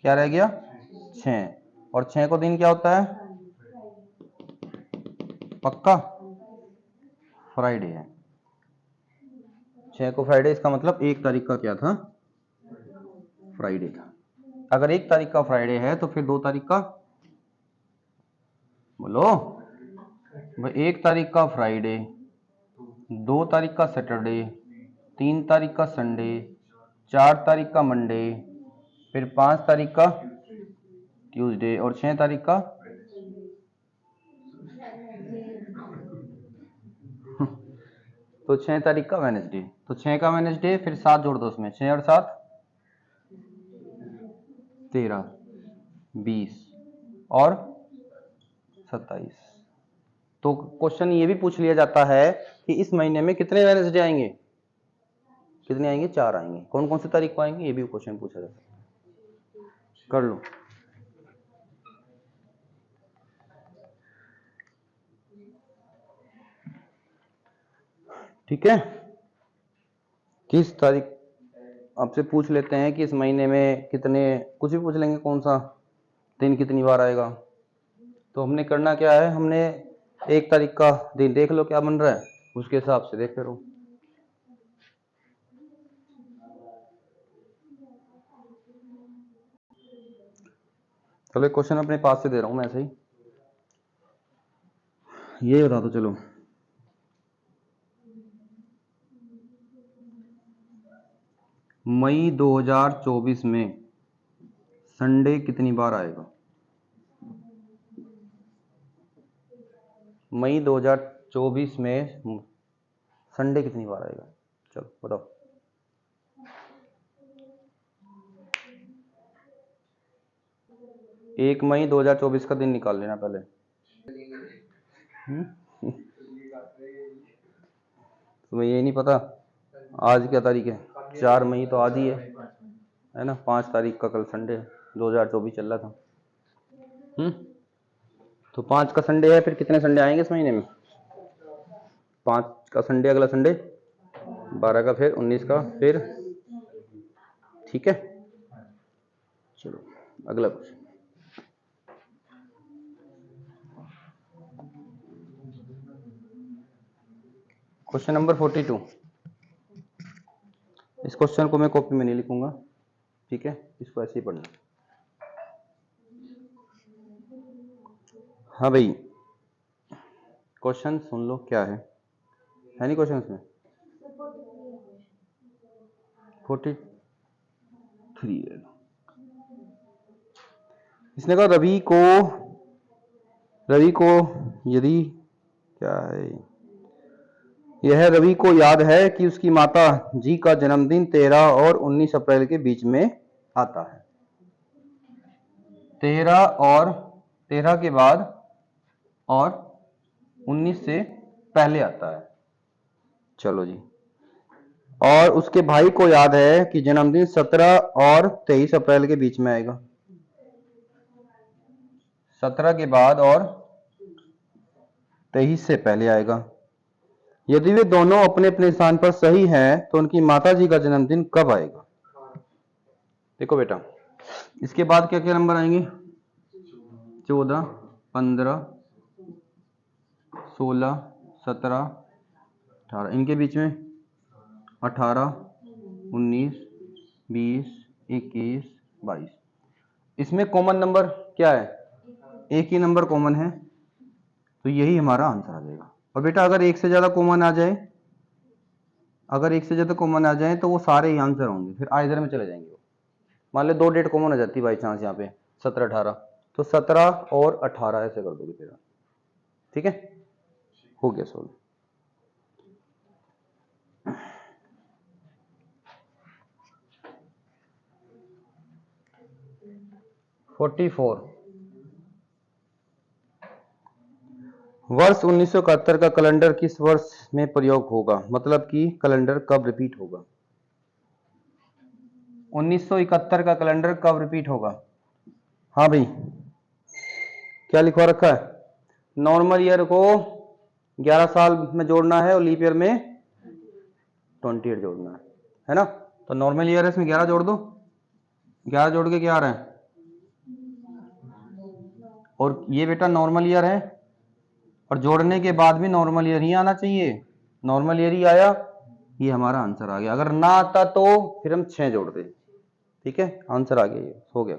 क्या रह गया 6। और 6 को दिन क्या होता है, पक्का फ्राइडे है। 6 को फ्राइडे, इसका मतलब 1 तारीख का क्या था, फ्राइडे था। अगर 1 तारीख का फ्राइडे है तो फिर 2 तारीख का बोलो भाई, 1 तारीख का फ्राइडे, 2 तारीख का सैटरडे, 3 तारीख का संडे, 4 तारीख का मंडे, फिर 5 तारीख का ट्यूसडे और 6 तारीख का तो 6 तारीख का वेडनेसडे। तो 6 का वेडनेसडे, फिर 7 जोड़ दो उसमें, 6 और 7 13 20 और 27। तो क्वेश्चन ये भी पूछ लिया जाता है कि इस महीने में कितने वेडनेसडे आएंगे, कितने आएंगे, 4 आएंगे। कौन कौन सी तारीख को आएंगे, ये भी क्वेश्चन पूछा जाता है। कर लो। ठीक है, किस तारीख आपसे पूछ लेते हैं कि इस महीने में कितने, कुछ भी पूछ लेंगे, कौन सा दिन कितनी बार आएगा। तो हमने करना क्या है, हमने 1 तारीख का दिन देख लो क्या बन रहा है, उसके हिसाब से देखते रहो। चलो एक क्वेश्चन अपने पास से दे रहा हूं मैं ऐसे ही, ये बता दो चलो, मई 2024 में संडे कितनी बार आएगा। मई 2024 में संडे कितनी बार आएगा, चलो बताओ। एक मई 2024 का दिन निकाल लेना पहले। तुम्हें ये नहीं पता आज क्या तारीख है, 4 मई तो आज ही है ना, 5 तारीख का कल संडे है, 2024 चल रहा था। तो 5 का संडे है, फिर कितने संडे आएंगे इस महीने में, 5 का संडे अगला संडे, 12 का, फिर 19 का, फिर। ठीक है, चलो अगला क्वेश्चन। Question number 42। इस क्वेश्चन को मैं कॉपी में नहीं लिखूंगा, ठीक है, इसको ऐसे ही पढ़ना। हाँ भाई, क्वेश्चन सुन लो क्या है नहीं क्वेश्चन इसमें 43 है। इसने कहा रवि को यदि क्या है, यह रवि को याद है कि उसकी माता जी का जन्मदिन 13 और 19 अप्रैल के बीच में आता है। 13 के बाद और 19 से पहले आता है। चलो जी, और उसके भाई को याद है कि जन्मदिन 17 और 23 अप्रैल के बीच में आएगा। 17 के बाद और 23 से पहले आएगा। यदि वे दोनों अपने अपने स्थान पर सही हैं तो उनकी माता जी का जन्मदिन कब आएगा। देखो बेटा, इसके बाद क्या क्या नंबर आएंगे, 14 15, 16, 17, 18, इनके बीच में 18, 19, 20, 21, 22। इसमें कॉमन नंबर क्या है? एक ही नंबर कॉमन है, तो यही हमारा आंसर आ जाएगा। और बेटा अगर एक से ज्यादा कॉमन आ जाए, अगर एक से ज्यादा कॉमन आ जाए तो वो सारे ही आंसर होंगे, फिर आइदर में चले जाएंगे। मान लो 2 डेट कॉमन हो जाती है बाई चांस यहाँ पे 17, 18, तो 17 और 18 ऐसे कर दोगे तेरा। ठीक है, हो गया सोल्व। वर्ष 1971 का कैलेंडर किस वर्ष में प्रयोग होगा? मतलब कि कैलेंडर कब रिपीट होगा? 1971 का कैलेंडर कब रिपीट होगा? हाँ भाई, क्या लिखवा रखा है? नॉर्मल ईयर को 11 साल में जोड़ना है और लीप ईयर में 28 जोड़ना है ना? तो नॉर्मल ईयर है, इसमें 11 जोड़ दो, 11 जोड़ के क्या आ रहा है? और ये बेटा नॉर्मल ईयर है, और जोड़ने के बाद भी नॉर्मल ईयर ही आना चाहिए। नॉर्मल ईयर ही आया, ये हमारा आंसर आ गया। अगर ना आता तो फिर हम 6 जोड़ते। ठीक है, आंसर आ गया, ये हो गया।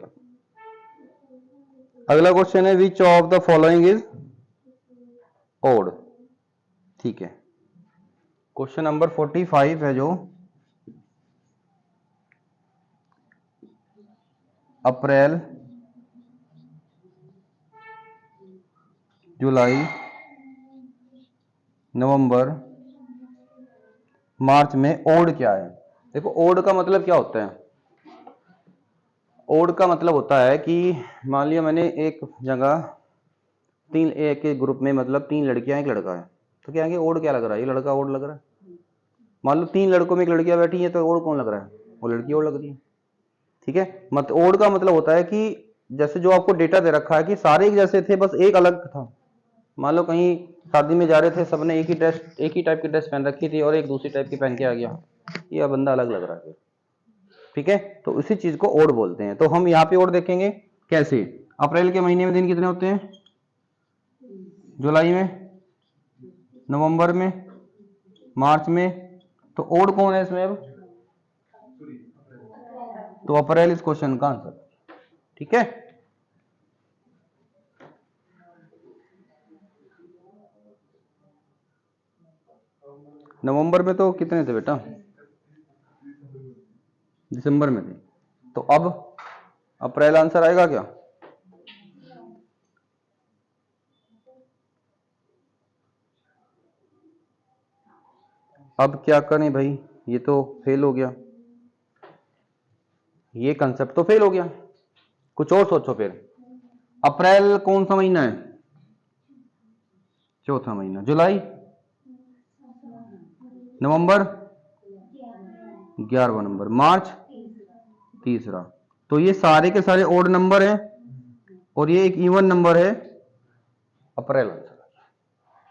अगला क्वेश्चन है, which of the following is odd? ठीक है, क्वेश्चन नंबर 45 है जो अप्रैल, जुलाई, नवंबर, मार्च में ओड क्या है? देखो ओड का मतलब क्या होता है? ओड का मतलब होता है कि मान लिया मैंने एक जगह 3 एक के ग्रुप में मतलब 3 लड़कियां एक लड़का है, तो क्या ओड क्या लग रहा है? ये लड़का ओड लग रहा है। मान लो 3 लड़कों में एक लड़कियां बैठी है, तो ओड कौन लग रहा है? वो लड़की ओड लग रही है। ठीक है, मत ओड का मतलब होता है कि जैसे जो आपको डेटा दे रखा है कि सारे एक जैसे थे, बस एक अलग था। मान लो कहीं शादी में जा रहे थे, सबने एक ही टाइप की ड्रेस पहन रखी थी और एक दूसरी टाइप की पहन के आ गया, ये बंदा अलग लग रहा है। ठीक है, तो इसी चीज को ओड बोलते हैं। तो हम यहाँ पे ओड देखेंगे कैसे? अप्रैल के महीने में दिन कितने होते हैं? जुलाई में, नवंबर में, मार्च में, तो ओड कौन है इसमें? अब तो अप्रैल इस क्वेश्चन का आंसर। ठीक है, नवंबर में तो कितने थे बेटा? दिसंबर में थे, तो अब अप्रैल आंसर आएगा क्या? अब क्या करें भाई, ये तो फेल हो गया, ये कंसेप्ट तो फेल हो गया। कुछ और सोचो फिर। अप्रैल कौन सा महीना है? चौथा महीना। जुलाई, नवंबर 11वां नंबर, मार्च तीसरा। तो ये सारे के सारे ओड नंबर हैं और ये एक इवन नंबर है, अप्रैल आंसर।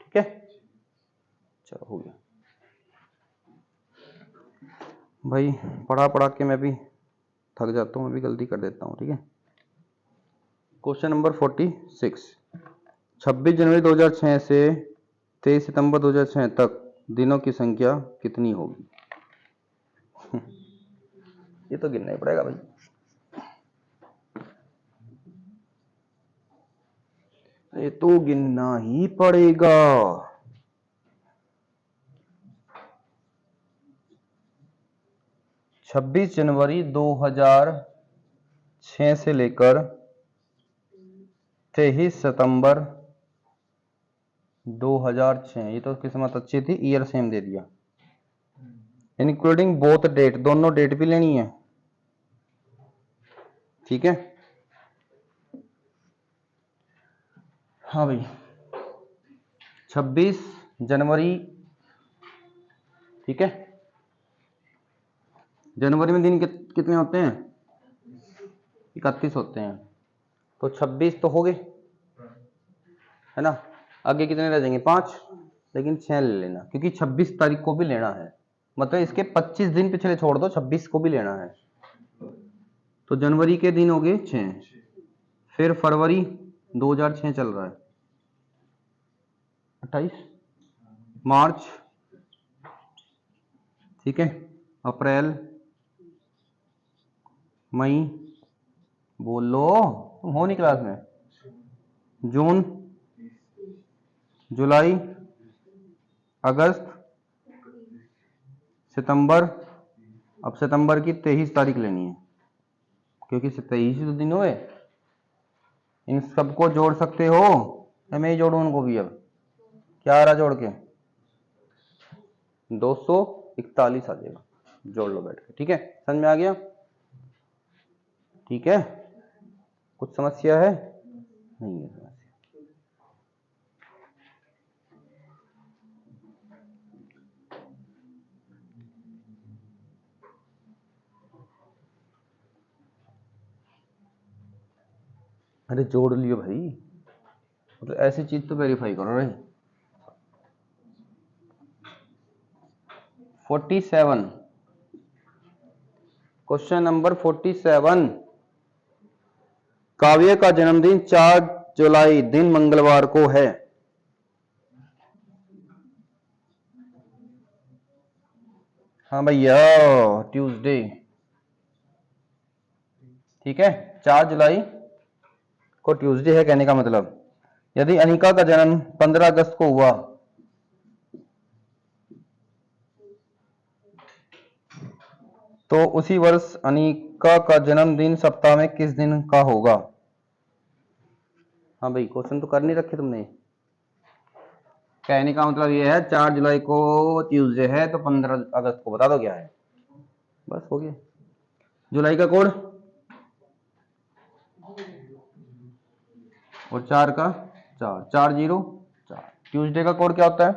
ठीक है, चलो हो गया भाई। पढ़ा पढ़ा के मैं भी थक जाता हूँ, मैं भी गलती कर देता हूँ। ठीक है, क्वेश्चन नंबर 46, 26 जनवरी 2006 से 23 सितंबर 2006 तक दिनों की संख्या कितनी होगी? ये तो गिनना ही पड़ेगा भाई। ये तो गिनना ही पड़ेगा। 26 जनवरी 2006 से लेकर 23 सितंबर 2006, ये तो किस्मत अच्छी थी, ईयर सेम दे दिया। इंक्लूडिंग बोथ डेट, दोनों डेट भी लेनी है। ठीक है, हाँ भाई 26 जनवरी, ठीक है, जनवरी में दिन कितने होते हैं? 31 होते हैं, तो 26 तो हो गए है ना। आगे कितने रह जाएंगे? 5, लेकिन 6 ले लेना क्योंकि 26 तारीख को भी लेना है, मतलब इसके 25 दिन पिछले छोड़ दो, 26 को भी लेना है। तो जनवरी के दिन हो गए 6, फिर फरवरी 2006 चल रहा है, 28 मार्च, ठीक है, अप्रैल, मई, बोलो तुम हो नहीं क्लास में, जून, जुलाई, अगस्त, सितंबर। अब सितंबर की 23 तारीख लेनी है क्योंकि 23 ही तो दिन हुए। इन सबको जोड़ सकते हो या मैं ही जोड़ू उनको भी? अब क्या आ रहा जोड़ के? 241 आ जाएगा, जोड़ लो बैठ के, ठीक है, समझ में आ गया? ठीक है, कुछ समस्या है? नहीं है समस्या। अरे जोड़ लियो भाई, मतलब ऐसी चीज तो वेरीफाई करो भाई। 47, क्वेश्चन नंबर 47, काव्य का जन्मदिन 4 जुलाई दिन मंगलवार को है। हाँ भैया, ट्यूसडे, ठीक है, 4 जुलाई को ट्यूसडे है। कहने का मतलब यदि अनिका का जन्म 15 अगस्त को हुआ तो उसी वर्ष अनिका का जन्मदिन सप्ताह में किस दिन का होगा? हाँ भाई, क्वेश्चन तो कर नहीं रखे तुमने। कहने का मतलब ये है 4 जुलाई को ट्यूसडे है तो 15 अगस्त को बता दो क्या है, बस हो गया। जुलाई का कोड और 4 का 4, 404। ट्यूसडे का कोड क्या होता है?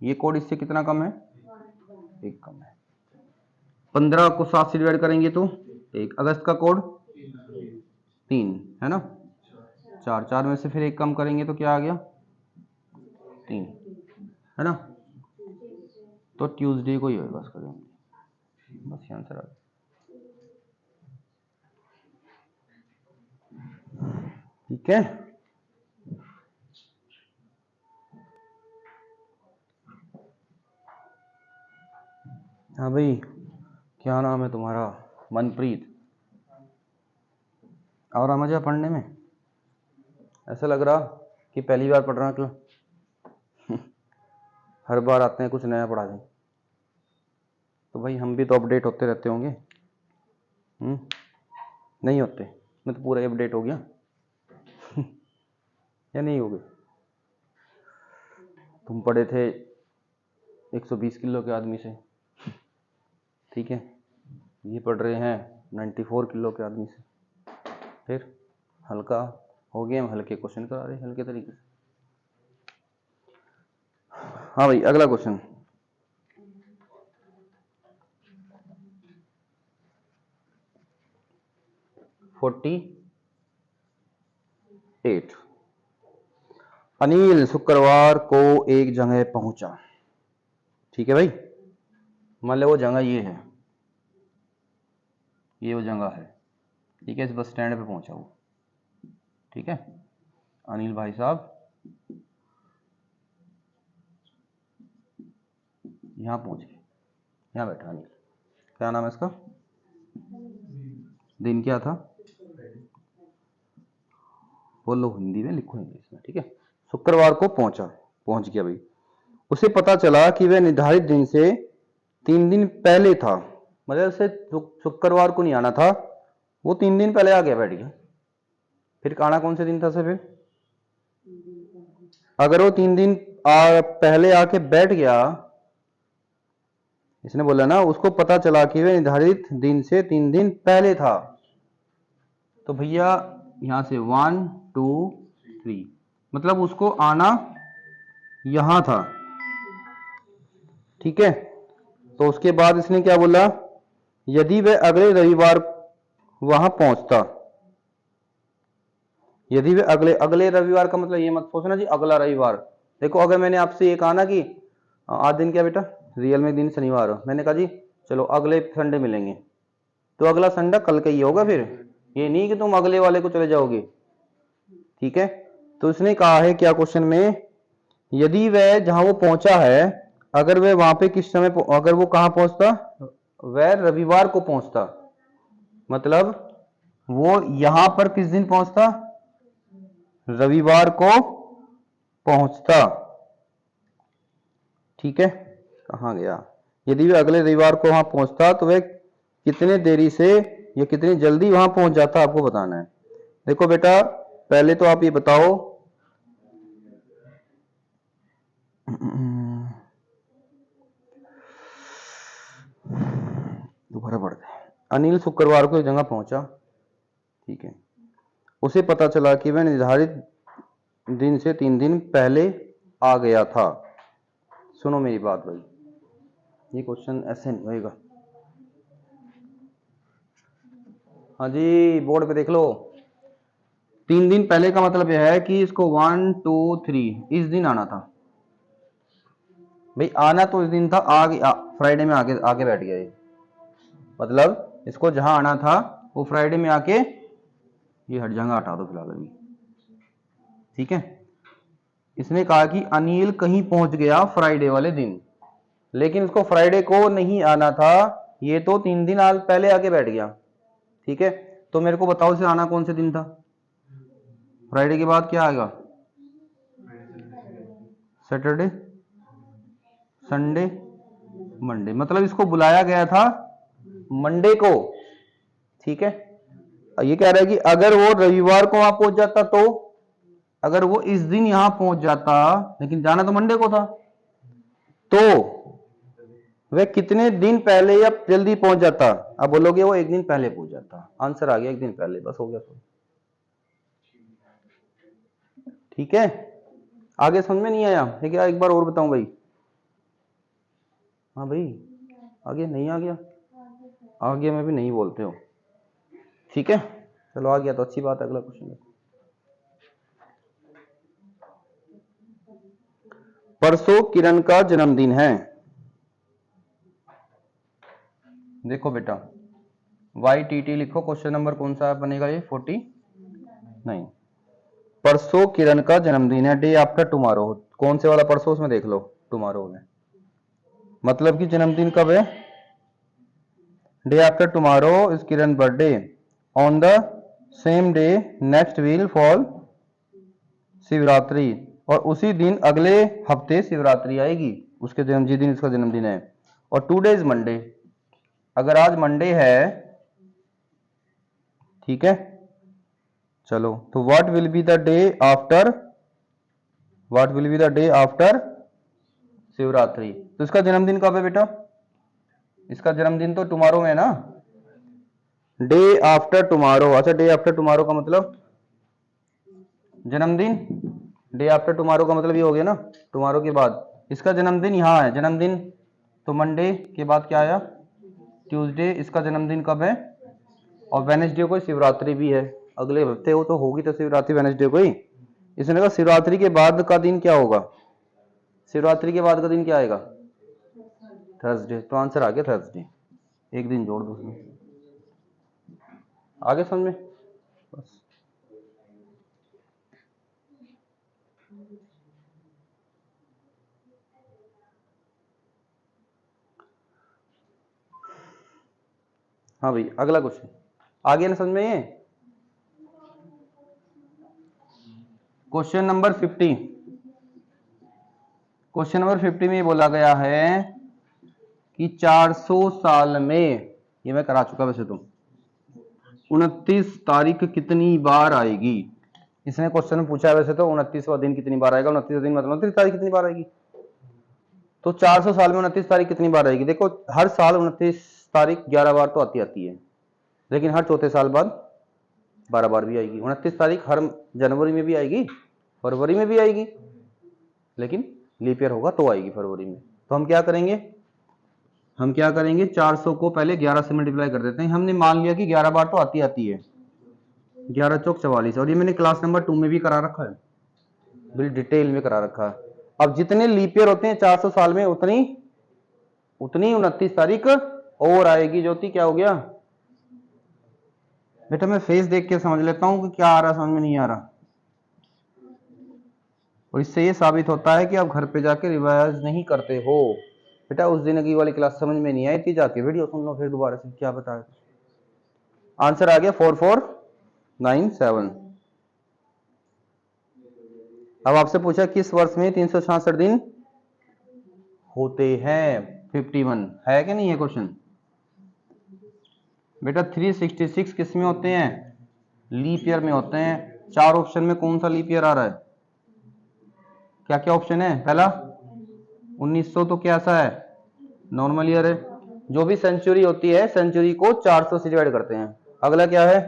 ये कोड इससे कितना कम है? 1 कम है। 15 को 7 से डिवाइड करेंगे तो 1। अगस्त का कोड 3 है ना, 4, 4 में से फिर 1 कम करेंगे तो क्या आ गया? 3 है ना, तो ट्यूसडे को ही होगा बस करेंगे, बस आंसर आ गया। ठीक है, हाँ भाई, क्या नाम है तुम्हारा? मनप्रीत। और मजा पढ़ने में? ऐसा लग रहा कि पहली बार पढ़ रहा क्यों? हर बार आते हैं कुछ नया पढ़ा दें। तो भाई हम भी तो अपडेट होते रहते होंगे। नहीं होते? मैं तो पूरा अपडेट हो गया। या नहीं हो गए? तुम पढ़े थे 120 किलो के आदमी से, ठीक है, ये पढ़ रहे हैं 94 किलो के आदमी से। फिर हल्का हो गया, हम हल्के क्वेश्चन करा रहे हल्के तरीके से। हाँ भाई, अगला क्वेश्चन। फोर्टी 8, अनिल शुक्रवार को एक जगह पहुंचा, ठीक है भाई, मान लो वो जगह ये है, ये वो जगह है, ठीक है, इस बस स्टैंड पे पहुंचा वो, ठीक है, अनिल भाई साहब यहाँ पहुंच गए, यहाँ बैठा अनिल। क्या नाम है इसका? दिन क्या था? बोलो हिंदी में, लिखो इंग्लिश में, ठीक है। शुक्रवार को पहुंच गया भाई। उसे पता चला कि वह निर्धारित दिन से 3 दिन पहले था, मतलब उसे शुक्रवार को नहीं आना था, वो 3 दिन पहले आ गया, बैठ गया। फिर आना कौन से दिन था से? फिर अगर वो 3 दिन पहले आके बैठ गया, इसने बोला ना उसको पता चला कि वह निर्धारित दिन से 3 दिन पहले था, तो भैया यहां से 1 2 3, मतलब उसको आना यहां था, ठीक है। तो उसके बाद इसने क्या बोला? यदि वह अगले रविवार वहां पहुंचता, यदि वह अगले रविवार का मतलब ये मत सोचना जी अगला रविवार। देखो अगर मैंने आपसे ये कहा ना कि आज दिन क्या बेटा, रियल में दिन शनिवार हो, मैंने कहा जी चलो अगले संडे मिलेंगे, तो अगला संडे कल का ही होगा फिर, ये नहीं कि तुम अगले वाले को चले जाओगे, ठीक है। तो इसने कहा है क्या क्वेश्चन में, यदि वह जहां वो पहुंचा है, अगर वह वहां पे किस समय, अगर वो कहां पहुंचता, वह रविवार को पहुंचता, मतलब वो यहां पर किस दिन पहुंचता, रविवार को पहुंचता, ठीक है। कहां गया, यदि वह अगले रविवार को वहां पहुंचता तो वह कितने देरी से या कितनी जल्दी वहां पहुंच जाता, आपको बताना है। देखो बेटा, पहले तो आप ये बताओ, दोबारा पढ़ते हैं। अनिल शुक्रवार को एक जगह पहुंचा, ठीक है। उसे पता चला कि वह निर्धारित दिन से 3 दिन पहले आ गया था। सुनो मेरी बात भाई, ये क्वेश्चन ऐसे नहीं होएगा। हाँ जी, बोर्ड पे देख लो। 3 दिन पहले का मतलब यह है कि इसको 1 2 3 इस दिन आना था भाई, आना तो इस दिन था, फ्राइडे में आके बैठ गया ये, मतलब इसको जहां आना था वो फ्राइडे में आके, ये हट जाएगा, हटा दो फिलहाल अभी, ठीक है। इसने कहा कि अनिल कहीं पहुंच गया फ्राइडे वाले दिन, लेकिन उसको फ्राइडे को नहीं आना था, ये तो 3 दिन पहले आके बैठ गया, ठीक है। तो मेरे को बताओ इसे आना कौन से दिन था, फ्राइडे के बाद क्या आएगा, सैटरडे, संडे, मंडे, मतलब इसको बुलाया गया था मंडे को, ठीक है। ये कह रहा है कि अगर वो रविवार को वहां पहुंच जाता, तो अगर वो इस दिन यहां पहुंच जाता, लेकिन जाना तो मंडे को था, तो वह कितने दिन पहले या जल्दी पहुंच जाता। अब बोलोगे वो 1 दिन पहले पहुंच जाता, आंसर आ गया 1 दिन पहले, बस हो गया, ठीक है। आगे समझ में नहीं आया है क्या, एक बार और बताऊं भाई, हाँ भाई, आगे नहीं आ गया, आ गया मैं भी नहीं बोलते हो, ठीक है। चलो आ गया तो अच्छी बात है, अगला क्वेश्चन। परसों किरण का जन्मदिन है, देखो बेटा YTT लिखो, क्वेश्चन नंबर कौन सा बनेगा ये, 49। परसों किरण का जन्मदिन है, डे आफ्टर टुमारो, कौन से वाला परसों, उसमें देख लो, टुमारो में, मतलब कि जन्मदिन कब है, day after tomorrow is Kiran birthday, on the same day next will fall Shivratri, और उसी दिन अगले हफ्ते शिवरात्रि आएगी, उसके जिस दिन इसका जन्मदिन है, और टुडे इज मंडे, अगर आज मंडे है, ठीक है। चलो, तो what will be the day after, what will be the day after Shivratri, तो इसका जन्मदिन कब है बेटा, इसका जन्मदिन तो टुमारो में है ना, डे आफ्टर टुमारो। अच्छा, डे आफ्टर टुमारो का मतलब जन्मदिन, डे आफ्टर टुमारो का मतलब ये हो गया ना, टुमारो के बाद, इसका जन्मदिन यहाँ है, जन्मदिन तो मंडे के बाद क्या आया, ट्यूसडे, इसका जन्मदिन कब है, और वेनेसडे को शिवरात्रि भी है, अगले हफ्ते हो तो होगी तो शिवरात्रि वेनेसडे को ही। इसने कहा शिवरात्रि के बाद का दिन क्या होगा, शिवरात्रि के बाद का दिन क्या आएगा, थर्सडे, तो आंसर आ गया थर्सडे, 1 दिन जोड़ दो उसमें, आगे समझ में, बस। हाँ भाई, अगला क्वेश्चन आ गया ना समझ में, ये क्वेश्चन नंबर 50, क्वेश्चन नंबर 50 में ये बोला गया है कि 400 साल में, ये मैं करा चुका वैसे तो, 29 तारीख कितनी बार आएगी, इसने क्वेश्चन में पूछा है, वैसे तो 29वां दिन कितनी बार आएगा, 29 दिन मतलब 29 तारीख कितनी बार आएगी, तो 400 साल में 29 तारीख कितनी बार आएगी। देखो हर साल 29 तारीख 11 बार तो आती है, लेकिन हर चौथे साल बाद 12 बार भी आएगी। 29 तारीख हर जनवरी में भी आएगी, फरवरी में भी आएगी, लेकिन लीप ईयर होगा तो आएगी फरवरी में। तो हम क्या करेंगे, 400 को पहले 11 से मल्टीप्लाई कर देते हैं। हमने मान लिया कि 11 बार तो आती है, 11 चौक 44, और ये मैंने क्लास नंबर 2 में भी करा रखा है, बिल्कुल डिटेल में करा रखा है। अब जितने लीप ईयर होते हैं 400 साल में, उतनी 29 तारीख और आएगी। ज्योति क्या हो गया, बेटा मैं फेस देख के समझ लेता हूँ कि क्या आ रहा, समझ में नहीं आ रहा। और इससे ये साबित होता है कि आप घर पे जाके रिवाइज नहीं करते हो। बेटा उस दिन की वाली क्लास समझ में नहीं आई थी, जाके वीडियो सुन लो फिर दोबारा से क्या बताया। आंसर आ गया 4497। अब आपसे पूछा किस वर्ष में 366 दिन होते हैं, 51 है कि नहीं है क्वेश्चन। बेटा 366 किस में होते हैं, लीप ईयर में होते हैं। चार ऑप्शन में कौन सा लीप ईयर आ रहा है, क्या क्या ऑप्शन है। पहला 1900 तो कैसा है, नॉर्मल ईयर है। जो भी सेंचुरी होती है सेंचुरी को 400 से डिवाइड करते हैं। अगला क्या है,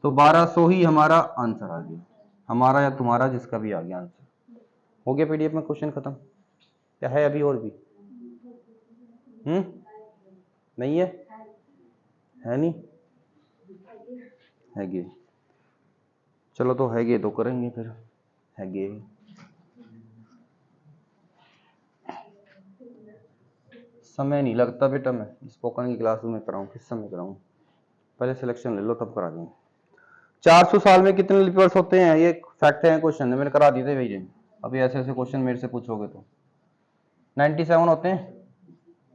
तो 1200 ही हमारा आंसर आ गया, हमारा या तुम्हारा जिसका भी आ गया आंसर। हो गया पीडीएफ में क्वेश्चन खत्म। क्या है अभी और भी, नहीं है नहीं हैगे। चलो तो हैगे तो करेंगे फिर, हैगे। समय नहीं लगता बेटा, मैं स्पोकन की क्लास में कराऊं, किस समय कराऊं, पहले सिलेक्शन ले लो तब करा देंगे। 400 साल में कितने लीप ईयर्स होते हैं, ये फैक्ट है, क्वेश्चन है, मैंने करा दिए थे भैया। अभी ऐसे ऐसे क्वेश्चन मेरे से पूछोगे तो 97 होते हैं,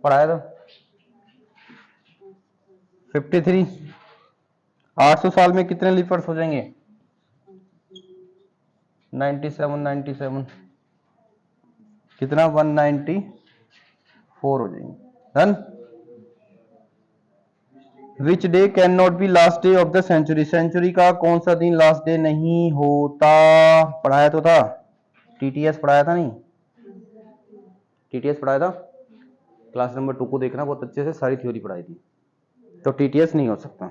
पढ़ाया था। 53 800 साल में कितने लीप ईयर्स हो जाएंगे, 97 कितना 194 हो जाएंगे। Done. Which day can not be last day of the century, century का कौन सा दिन लास्ट डे नहीं होता, पढ़ाया तो था, टीटीएस पढ़ाया था, नहीं टीटीएस पढ़ाया था, क्लास नंबर 2 को देखना, बहुत अच्छे से सारी थ्योरी पढ़ाई थी। तो टीटीएस नहीं हो सकता।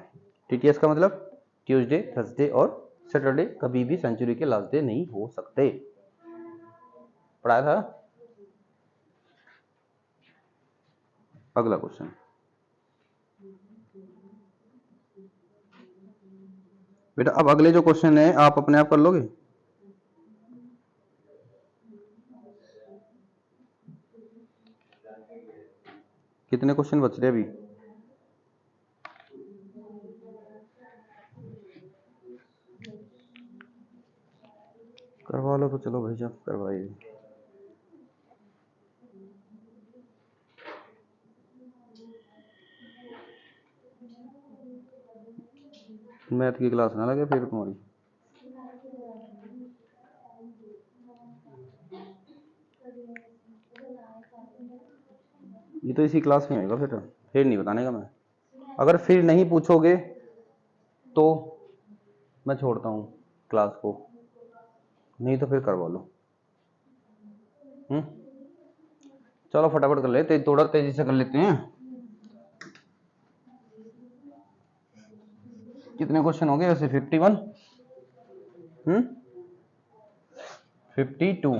टीटीएस का मतलब ट्यूसडे, थर्सडे और सैटरडे कभी भी सेंचुरी के लास्ट डे नहीं हो सकते, पढ़ाया था। अगला क्वेश्चन, बेटा अब अगले जो क्वेश्चन है आप अपने आप कर लोगे। कितने क्वेश्चन बच रहे अभी, करवा लो तो चलो भाई साहब करवाइए। मैथ की क्लास ना लगे फिर तुम्हारी। ये तो इसी क्लास में आएगा, फिर नहीं बताने का मैं। अगर फिर नहीं पूछोगे तो मैं छोड़ता हूँ क्लास को, नहीं तो फिर करवा लो। चलो फटाफट कर लेते, थोड़ा तेजी से कर लेते हैं। कितने क्वेश्चन हो गए वैसे, 51 52।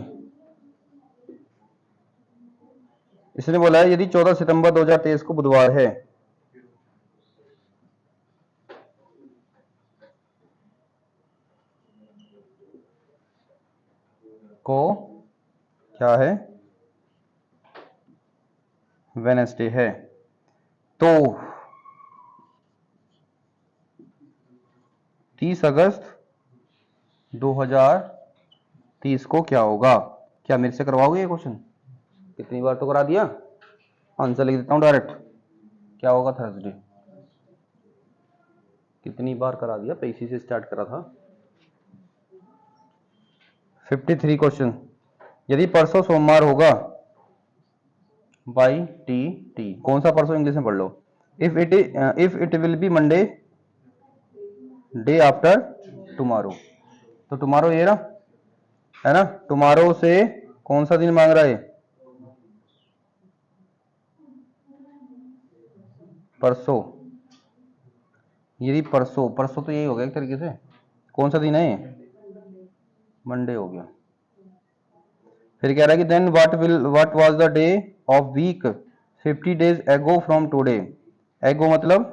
इसने बोला है यदि 14 सितंबर 2023 को बुधवार है को क्या है, वेडनेसडे है, तो 30 अगस्त 2030 को क्या होगा। क्या मेरे से करवाओगे ये क्वेश्चन, कितनी बार तो करा दिया, आंसर लिख देता हूं डायरेक्ट। क्या होगा थर्सडे, कितनी बार करा दिया, पैसे से स्टार्ट करा था। 53 क्वेश्चन, यदि परसों सोमवार होगा बाई टी टी, कौन सा परसों इंग्लिश में पढ़ लो। If it will be Monday day after tomorrow, तो टुमारो ये ना है ना, टुमारो से कौन सा दिन मांग रहा है, परसों। यदि परसों, परसों तो यही हो गया एक तरीके से, कौन सा दिन है, मंडे हो गया। फिर कह रहा है कि then what was the day of week 50 days ago from today. Ago मतलब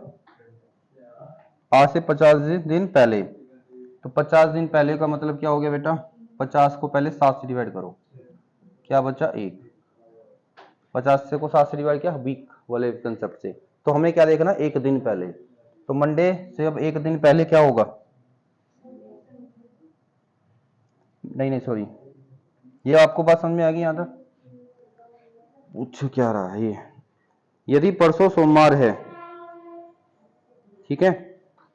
आज से 50 दिन पहले, तो 50 दिन पहले का मतलब क्या हो गया बेटा, 50 को पहले 7 से डिवाइड करो, क्या बचा 1, 50 से को 7 से डिवाइड किया वीक वाले कंसेप्ट से, तो हमें क्या देखना एक दिन पहले, तो मंडे से अब एक दिन पहले क्या होगा? नहीं सॉरी, ये आपको बात समझ में आ गई यहाँ तक? पूछ क्या रहा है ये? यदि परसों सोमवार है, ठीक है,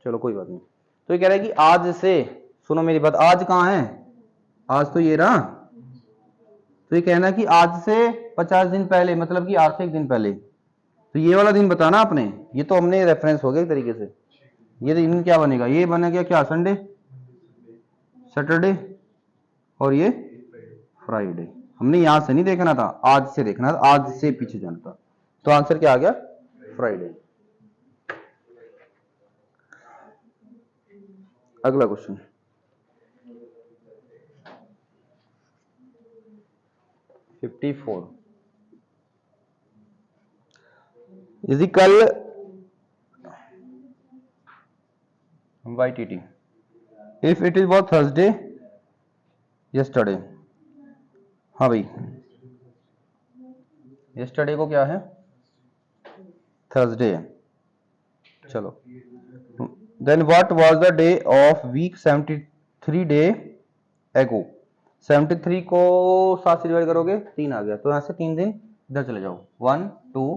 चलो कोई बात नहीं, तो ये कह रहा है कि आज से, सुनो मेरी बात, आज कहाँ है? आज तो ये रहा। तो ये कहना कि आज से 50 दिन पहले, मतलब कि आज से एक दिन पहले, तो ये वाला दिन बताना आपने। ये तो हमने रेफरेंस हो गया एक तरीके से। ये दिन क्या बनेगा? ये बनेगा क्या? संडे, सैटरडे, और ये फ्राइडे। हमने यहां से नहीं देखना था, आज से देखना था, आज से पीछे जाना था। तो आंसर क्या आ गया? फ्राइडे। अगला क्वेश्चन, $54। यदि कल YTT, if it is what Thursday yesterday. हाँ भाई, यस्टरडे को क्या है? थर्सडे है। चलो, then what was the day of week 73 day ago. 73 को 7 से डिवाइड करोगे 3 आ गया, तो यहां से 3 दिन इधर चले जाओ, 1 2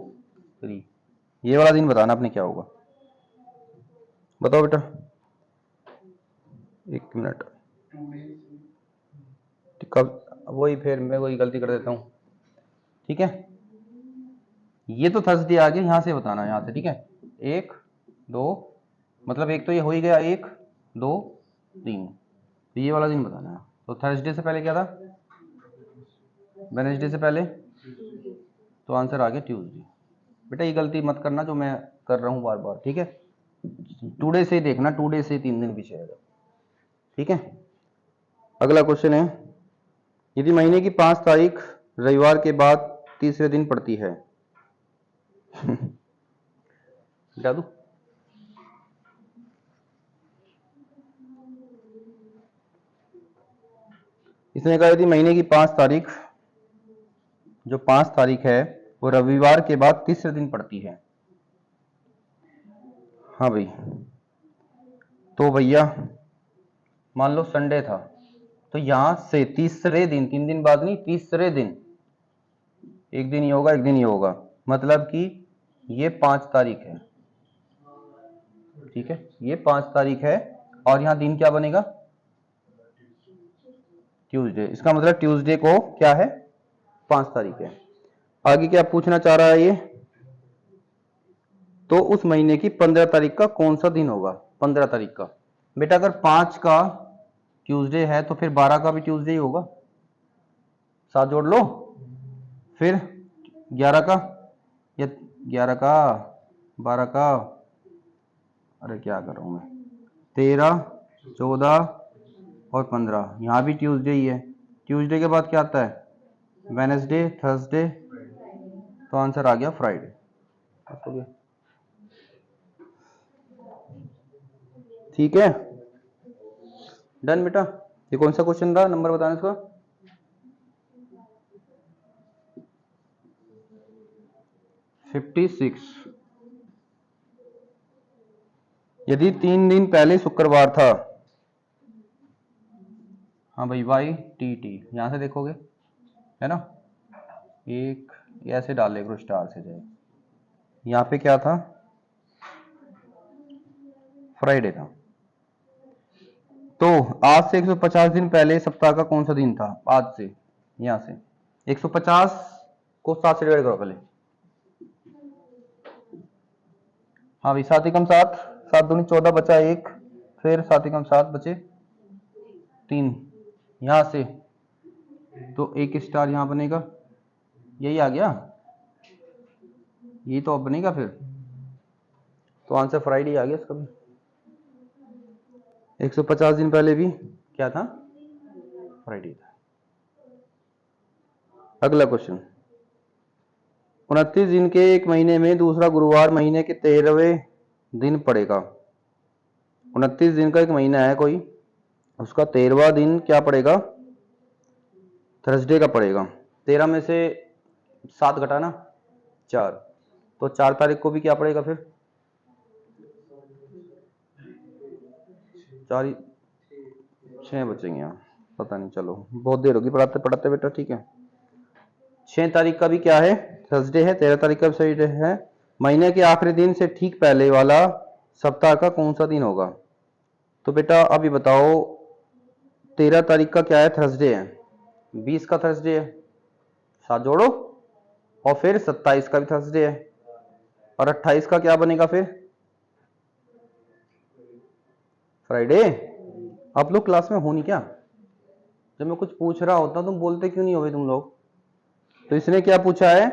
3। ये वाला दिन बताना आपने क्या होगा, बताओ बेटा। एक मिनट, कब? वही फिर मैं वही गलती कर देता हूँ, ठीक है। ये तो थर्सडे आ गया, यहां से बताना, यहां से, ठीक है। 1 2, मतलब एक तो ये हो ही गया, 1 2 3, तो ये वाला दिन बताना है। तो थर्सडे से पहले क्या था? वेडनेसडे से पहले, तो आंसर आ गया ट्यूसडे। बेटा ये गलती मत करना जो मैं कर रहा हूँ बार बार, ठीक है। टुडे से देखना, टुडे से 3 दिन पीछे आएगा, ठीक है। अगला क्वेश्चन है, यदि महीने की 5 तारीख रविवार के बाद तीसरे दिन पड़ती है। जादू, इसने कहा यदि महीने की 5 तारीख, जो 5 तारीख है वो रविवार के बाद तीसरे दिन पड़ती है। हाँ भाई, तो भैया मान लो संडे था, तो यहां से तीसरे दिन, 3 दिन बाद नहीं, तीसरे दिन, एक दिन ही होगा, एक दिन ही होगा, मतलब कि ये 5 तारीख है, ठीक है। ये 5 तारीख है और यहां दिन क्या बनेगा? ट्यूसडे। इसका मतलब ट्यूसडे को क्या है? 5 तारीख है। आगे क्या पूछना चाह रहा है ये? तो उस महीने की 15 तारीख का कौन सा दिन होगा? 15 तारीख का। बेटा अगर 5 का ट्यूसडे है तो फिर 12 का भी ट्यूसडे ही होगा, 7 जोड़ लो, फिर 11 का, या 11 का, 12 का, अरे क्या कर रहा हूं मैं, 13 14 और 15, यहां भी ट्यूसडे ही है। ट्यूसडे के बाद क्या आता है? वेडनेसडे, थर्सडे, तो आंसर आ गया फ्राइडे। ठीक है, डन बेटा। ये कौन सा क्वेश्चन था, नंबर बताना इसका? $56। यदि 3 दिन पहले शुक्रवार था, हाँ भाई YTT, यहां से देखोगे है ना, एक ऐसे डाल ले करो, स्टार से जाए, यहाँ पे क्या था? फ्राइडे था। तो आज से 150 दिन पहले सप्ताह का कौन सा दिन था? आज से, यहां से 150 को 7 से डिवाइड करो पहले। हाँ भाई, 7 एकम 7, 7 दूनी 14, बचा 1, फिर 7 एकम 7 बचे 3, यहां से तो एक स्टार यहां बनेगा, यही आ गया, यही तो अब बनेगा फिर, तो आंसर फ्राइडे आ गया इसका भी। 150 दिन पहले भी क्या था? फ्राइडे था। अगला क्वेश्चन, 29 दिन के एक महीने में दूसरा गुरुवार महीने के 13वें दिन पड़ेगा। 29 दिन का एक महीना है कोई, उसका 13वां दिन क्या पड़ेगा? थर्सडे का पड़ेगा। 13 में से 7 घटाना 4, तो 4 तारीख को भी क्या पड़ेगा फिर? 4 6 बचेंगे यहाँ, पता नहीं, चलो बहुत देर होगी पढ़ाते पढ़ाते बेटा, ठीक है। 6 तारीख का भी क्या है, थर्सडे है। 13 तारीख का भी सही है। महीने के आखिरी दिन से ठीक पहले वाला सप्ताह का कौन सा दिन होगा? तो बेटा अभी बताओ, 13 तारीख का क्या है, थर्सडे है। 20 का थर्सडे है, साथ जोड़ो। और फिर 27 का भी थर्सडे है। और 28 का क्या बनेगा फिर? फ्राइडे। आप लोग क्लास में हो नहीं क्या? जब मैं कुछ पूछ रहा होता तुम बोलते क्यों नहीं हो तुम लोग? तो इसने क्या पूछा है,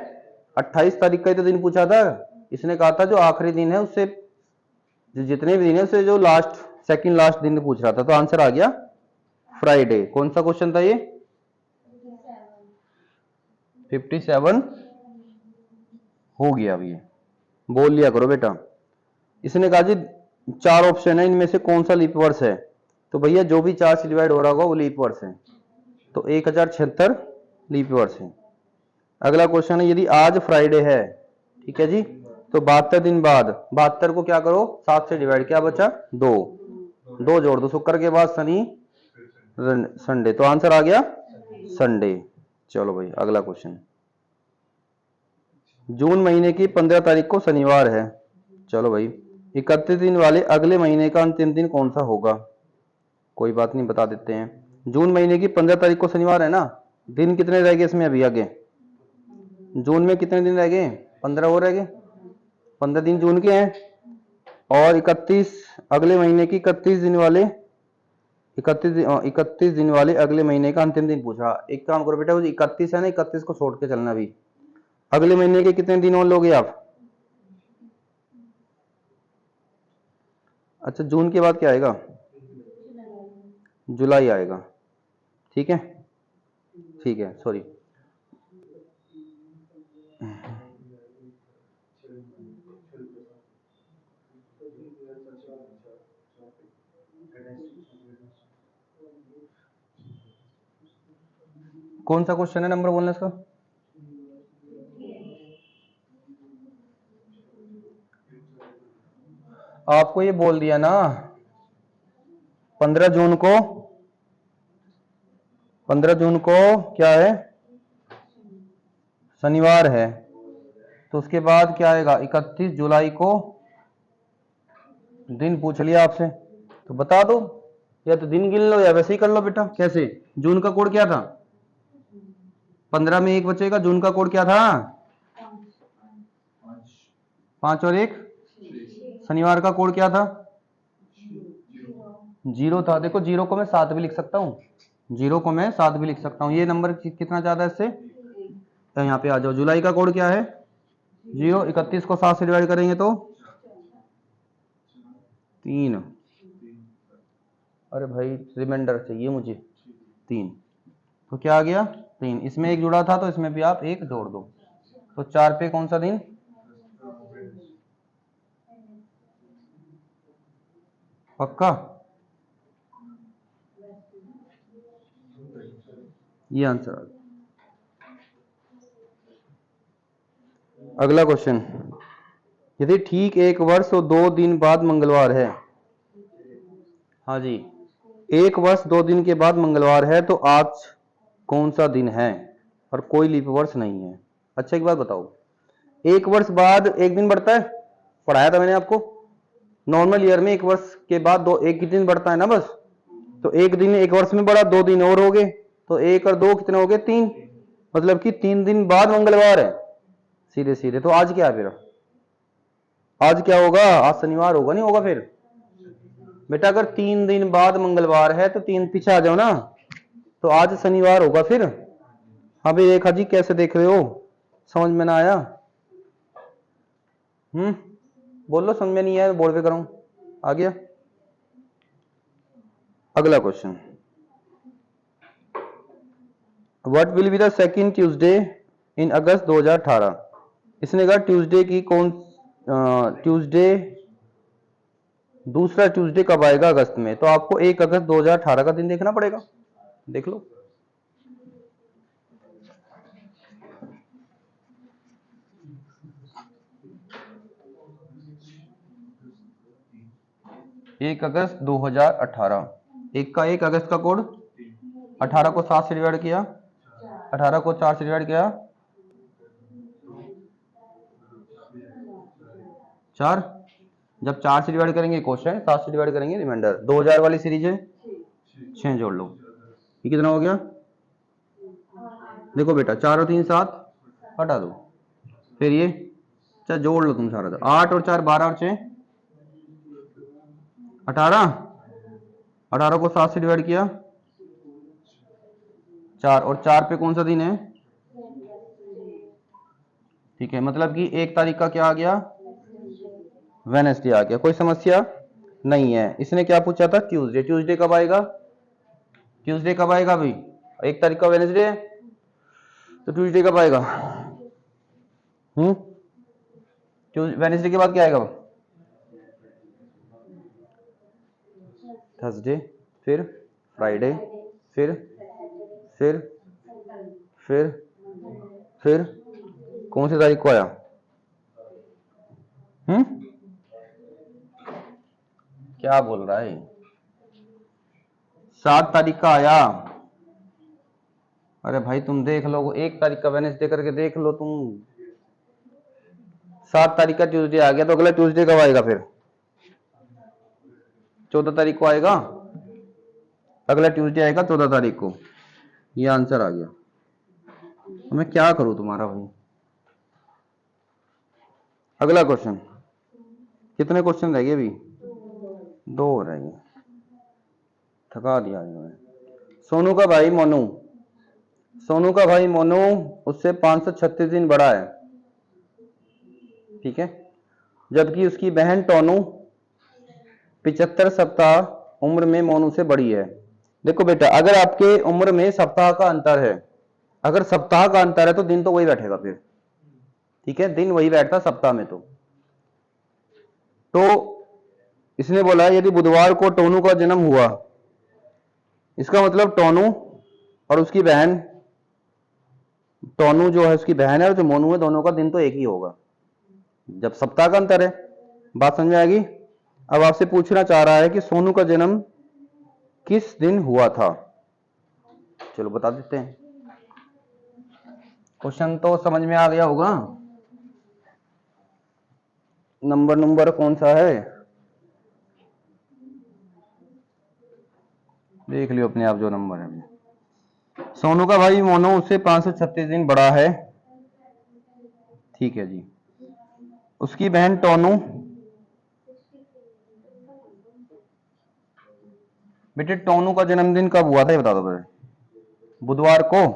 28 तारीख का ही तो दिन पूछा था। इसने कहा था जो आखिरी दिन है उससे, जो जितने भी दिन है उससे जो लास्ट, सेकंड लास्ट दिन पूछ रहा था। तो आंसर आ गया फ्राइडे। कौन सा क्वेश्चन था ये? 57 हो गया। अभी बोल लिया करो बेटा। इसने कहा जी 4 ऑप्शन है, इनमें से कौन सा लीप वर्ष है? तो भैया जो भी 4 से डिवाइड हो रहा होगा वो लीप वर्ष है। तो 1076 लीप वर्ष है। अगला क्वेश्चन है, यदि आज फ्राइडे है, ठीक है जी, तो 72 दिन बाद 72 को क्या करो, 7 से डिवाइड, क्या बचा? 2। 2 जोड़ दो, शुक्र के बाद शनि संडे, तो आंसर आ गया संडे। चलो भाई अगला क्वेश्चन। जून महीने की 15 तारीख को शनिवार है। चलो भाई, 31 दिन वाले अगले महीने का अंतिम दिन कौन सा होगा? कोई बात नहीं, बता देते हैं। जून महीने की 15 तारीख को शनिवार है ना, दिन कितने रह गए इसमें अभी आगे? जून में कितने दिन रह गए? 15 और रह गए। 15 दिन जून के हैं, और 31 अगले महीने की 31 दिन वाले, 31 दिन वाले अगले महीने का अंतिम दिन पूछा। एक काम करो बेटा, 31 है ना, 31 को छोड़ के चलना। अभी अगले महीने के कितने दिन और लोगे आप? अच्छा, जून के बाद क्या आएगा? जुलाई आएगा। ठीक है, ठीक है, सॉरी। कौन सा क्वेश्चन है, नंबर बोलना इसका? आपको ये बोल दिया ना, 15 जून को, 15 जून को क्या है, शनिवार है। तो उसके बाद क्या आएगा, 31 जुलाई को दिन पूछ लिया आपसे, तो बता दो, या तो दिन गिन लो या वैसे ही कर लो बेटा। कैसे? जून का कोड क्या था? 15 में 1 बचेगा। जून का कोड क्या था? 5 और 1। शनिवार का कोड क्या था? 0 था। देखो 0 को मैं 7 भी लिख सकता हूँ, 0 को मैं 7 भी लिख सकता हूँ। ये नंबर कितना ज्यादा है इससे? तो यहाँ पे आ जाओ। जुलाई का कोड क्या है? 0। 31 को 7 से डिवाइड करेंगे तो 3। अरे भाई रिमाइंडर चाहिए मुझे। 3, तो क्या आ गया? 3। इसमें 1 जुड़ा था तो इसमें भी आप 1 जोड़ दो, तो 4 पे कौन सा दिन? पक्का? ये आंसर आ गया। अगला क्वेश्चन, यदि ठीक 1 वर्ष और 2 दिन बाद मंगलवार है, हाँ जी, 1 वर्ष 2 दिन के बाद मंगलवार है, तो आज कौन सा दिन है? और कोई लीप वर्ष नहीं है। अच्छा एक बात बताओ, 1 वर्ष बाद 1 दिन बढ़ता है, पढ़ाया था मैंने आपको। नॉर्मल ईयर में 1 वर्ष के बाद 1 दिन बढ़ता है ना बस। तो 1 दिन 1 वर्ष में बढ़ा, 2 दिन और हो गए, तो 1 और 2 कितने हो गए? 3। मतलब कि 3 दिन बाद मंगलवार है, सीधे सीधे। तो आज क्या है फिर? आज क्या होगा? आज शनिवार होगा, नहीं होगा फिर? बेटा अगर 3 दिन बाद मंगलवार है तो 3 पीछे आ जाओ ना, तो आज शनिवार होगा फिर। हाँ भाई रेखा जी, कैसे देख रहे हो? समझ में ना आया? बोलो समझ में नहीं आया, बोर्ड पे कराऊं? आ गया? अगला question, what will be the second Tuesday in August 2018? इसने कहा ट्यूसडे की कौन, ट्यूसडे, दूसरा ट्यूसडे कब आएगा अगस्त में? तो आपको 1 अगस्त 2018 का दिन देखना पड़ेगा। देख लो। 1 अगस्त 2018, 1 अगस्त का कोड 18 को 7 से डिवाइड किया, 18 को 4 से डिवाइड किया 4, जब 4 से डिवाइड करेंगे क्वेश्चन, 7 से डिवाइड करेंगे रिमाइंडर। 2000 वाली सीरीज है 6 जोड़ लो, ये कितना हो गया? देखो बेटा 4 और 3 7, हटा दो, फिर ये चल जोड़ लो तुम सारा, 8 और 4 12 और 6 18, 18 को 7 से डिवाइड किया 4, और 4 पे कौन सा दिन है? ठीक है, मतलब कि 1 तारीख का क्या आ गया? वेडनेसडे आ गया। कोई समस्या नहीं है। इसने क्या पूछा था? ट्यूसडे। ट्यूसडे कब आएगा? ट्यूसडे कब आएगा भाई? 1 तारीख का वेडनेसडे है तो ट्यूसडे कब आएगा? वेडनेसडे के बाद क्या आएगा? थर्सडे, फिर फ्राइडे, फिर कौन सी तारीख को आया? क्या बोल रहा है? 7 तारीख का आया। अरे भाई तुम देख लो, 1 तारीख का वेडनेसडे करके देख लो तुम। 7 तारीख का ट्यूसडे आ गया तो अगला ट्यूसडे कब आएगा? फिर 14 तारीख को आएगा। अगला ट्यूसडे आएगा 14 तारीख को। ये आंसर आ गया। मैं क्या करूं तुम्हारा भाई? अगला क्वेश्चन। कितने क्वेश्चन रह गए अभी? 2 रह गए। थका दिया इन्होंने। सोनू का भाई मोनू, सोनू का भाई मोनू उससे 536 दिन बड़ा है, ठीक है, जबकि उसकी बहन टोनू 75 सप्ताह उम्र में मोनू से बड़ी है। देखो बेटा, अगर आपके उम्र में सप्ताह का अंतर है, अगर सप्ताह का अंतर है तो दिन तो वही बैठेगा फिर, ठीक है, दिन वही बैठता सप्ताह में। तो इसने बोला यदि बुधवार को टोनू का जन्म हुआ, इसका मतलब टोनू और उसकी बहन, टोनू जो है उसकी बहन है और जो मोनू है, दोनों का दिन तो एक ही होगा जब सप्ताह का अंतर है। बात समझ में आएगी? अब आपसे पूछना चाह रहा है कि सोनू का जन्म किस दिन हुआ था। चलो बता देते हैं। क्वेश्चन तो समझ में आ गया होगा। नंबर कौन सा है देख लियो अपने आप जो नंबर है। सोनू का भाई मोनू उससे 536 दिन बड़ा है, ठीक है जी। उसकी बहन टोनू, बेटे टोनू का जन्मदिन कब हुआ था ये बता दो मेरे। बुधवार को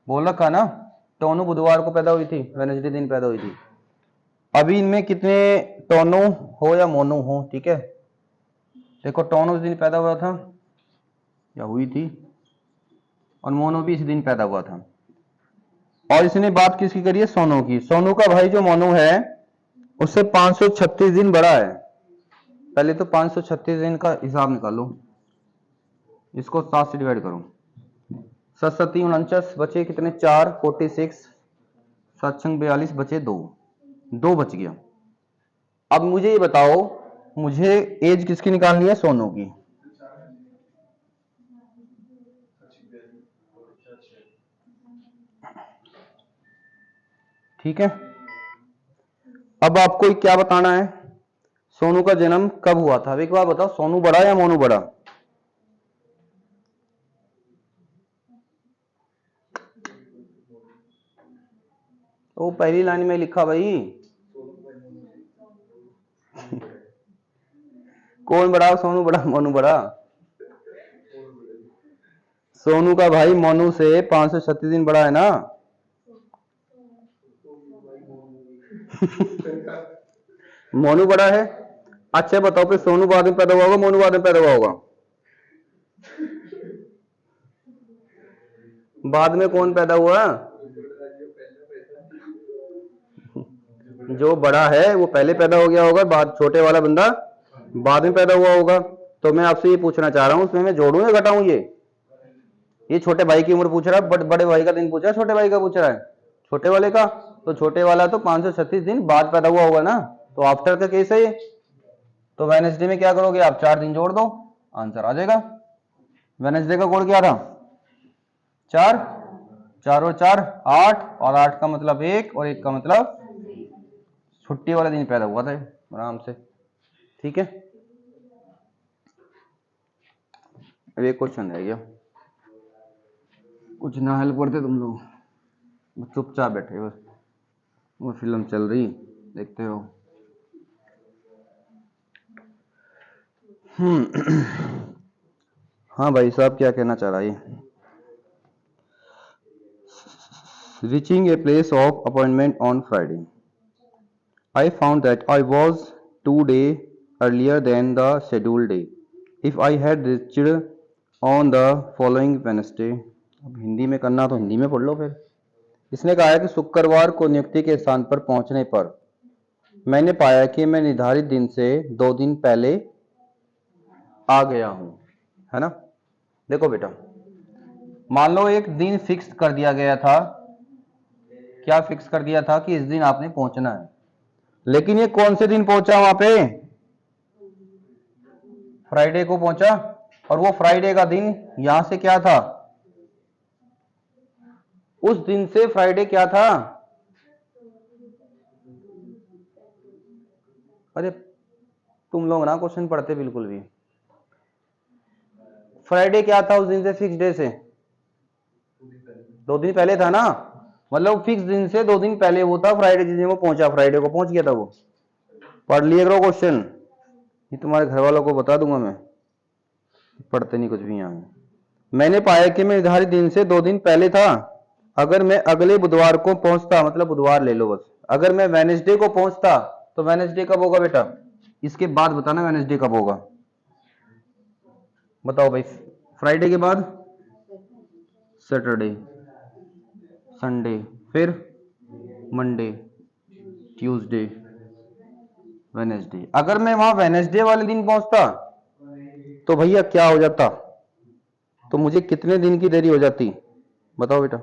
बोल रखा ना, टोनू बुधवार को पैदा हुई थी, वेडनेसडे दिन पैदा हुई थी। अभी इनमें कितने टोनू हो या मोनू हो, ठीक है, देखो टोनू उस दिन पैदा हुआ था या हुई थी, और मोनू भी इस दिन पैदा हुआ था। और इसने बात किसकी करी है? सोनू की। सोनू का भाई जो मोनू है उससे 536 दिन बड़ा है। पहले तो 536 दिन का हिसाब निकालो, इसको 7 से डिवाइड करो। 7 7 49 बचे कितने? 4 46, 7 6 42 बचे 2 बच गया। अब मुझे ये बताओ, मुझे एज किसकी निकालनी है? सोनू की। ठीक है, अब आपको क्या बताना है? सोनू का जन्म कब हुआ था? एक बार बताओ, सोनू बड़ा या मोनू बड़ा? वो पहली लाइन में लिखा भाई। कौन बड़ा? सोनू बड़ा मोनू बड़ा? सोनू का भाई मोनू से 536 दिन बड़ा है ना। मोनू बड़ा है। अच्छा बताओ फिर सोनू बाद में पैदा हुआ होगा, मोनू बाद में पैदा हुआ होगा? बाद में कौन पैदा हुआ? जो बड़ा है वो पहले पैदा हो गया होगा, बाद छोटे वाला बंदा बाद में पैदा हुआ होगा। तो मैं आपसे ये पूछना चाह रहा हूं, उसमें मैं जोड़ूं या घटाऊं? ये छोटे भाई की उम्र पूछ रहा है, बड़े भाई का दिन पूछ रहा है, छोटे भाई का पूछ रहा है? छोटे वाले का। तो छोटे वाला तो 536 दिन बाद पैदा हुआ होगा ना, तो आफ्टर का केस है ये। तो वेडनेसडे में क्या करोगे आप, 4 दिन जोड़ दो, आंसर आ जाएगा। वेडनेसडे का कोड क्या था, 4, 4 और 4 8, और 8 का मतलब 1 और 1 का मतलब छुट्टी वाले दिन पैदा हुआ था आराम से। ठीक है, अब एक क्वेश्चन रह गया, कुछ ना हेल्प करते तुम लोग, चुपचाप बैठे बस, वो फिल्म चल रही देखते हो। हाँ भाई साहब क्या कहना चाह रहा है। Reaching a place of appointment on Friday, I found that I was 2 days earlier than the scheduled day. If I had reached on the following Wednesday, अब हिंदी में करना तो हिंदी में पढ़ लो फिर। इसने कहा है कि शुक्रवार को नियुक्ति के स्थान पर पहुंचने पर मैंने पाया कि मैं निर्धारित दिन से 2 दिन पहले आ गया हूं, है ना। देखो बेटा, मान लो एक दिन फिक्स कर दिया गया था, क्या फिक्स कर दिया था कि इस दिन आपने पहुंचना है, लेकिन ये कौन से दिन पहुंचा वहां पे, फ्राइडे को पहुंचा, और वो फ्राइडे का दिन यहां से क्या था, उस दिन से फ्राइडे क्या था, अरे तुम लोग ना क्वेश्चन पढ़ते बिल्कुल भी, फ्राइडे क्या था उस दिन से, फिक्स डे से 2 दिन पहले था ना, मतलब फिक्स दिन से 2 दिन पहले वो था फ्राइडे, जिस दिन वो पहुंचा, फ्राइडे को पहुंच गया था वो। पढ़ लिए करो क्वेश्चन, ये तुम्हारे घर वालों को बता दूंगा मैं, पढ़ते नहीं कुछ भी यहाँ। मैंने पाया कि मैं निर्धारित दिन से 2 दिन पहले था, अगर मैं अगले बुधवार को पहुंचता, मतलब बुधवार ले लो बस, अगर मैं वेडनेसडे को पहुंचता तो वेडनेसडे कब होगा बेटा, इसके बाद बताना वेडनेसडे कब होगा, बताओ भाई। फ्राइडे के बाद सैटरडे, संडे, फिर मंडे, ट्यूसडे, वेडनेसडे। अगर मैं वहां वेडनेसडे वाले दिन पहुंचता तो भैया क्या हो जाता, तो मुझे कितने दिन की देरी हो जाती, बताओ बेटा।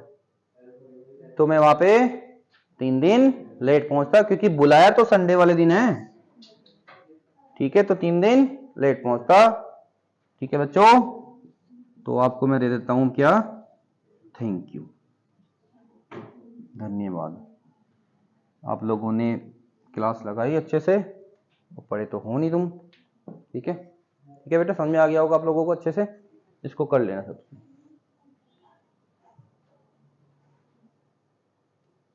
तो मैं वहां पे 3 दिन लेट पहुंचता, क्योंकि बुलाया तो संडे वाले दिन है, ठीक है, तो 3 दिन लेट पहुंचता। ठीक है बच्चों, तो आपको मैं दे देता हूं क्या, थैंक यू, धन्यवाद। आप लोगों ने क्लास लगाई अच्छे से, पढ़े तो हो नहीं तुम, ठीक है, ठीक है बेटा, समझ में आ गया होगा आप लोगों को अच्छे से, इसको कर लेना सबसे।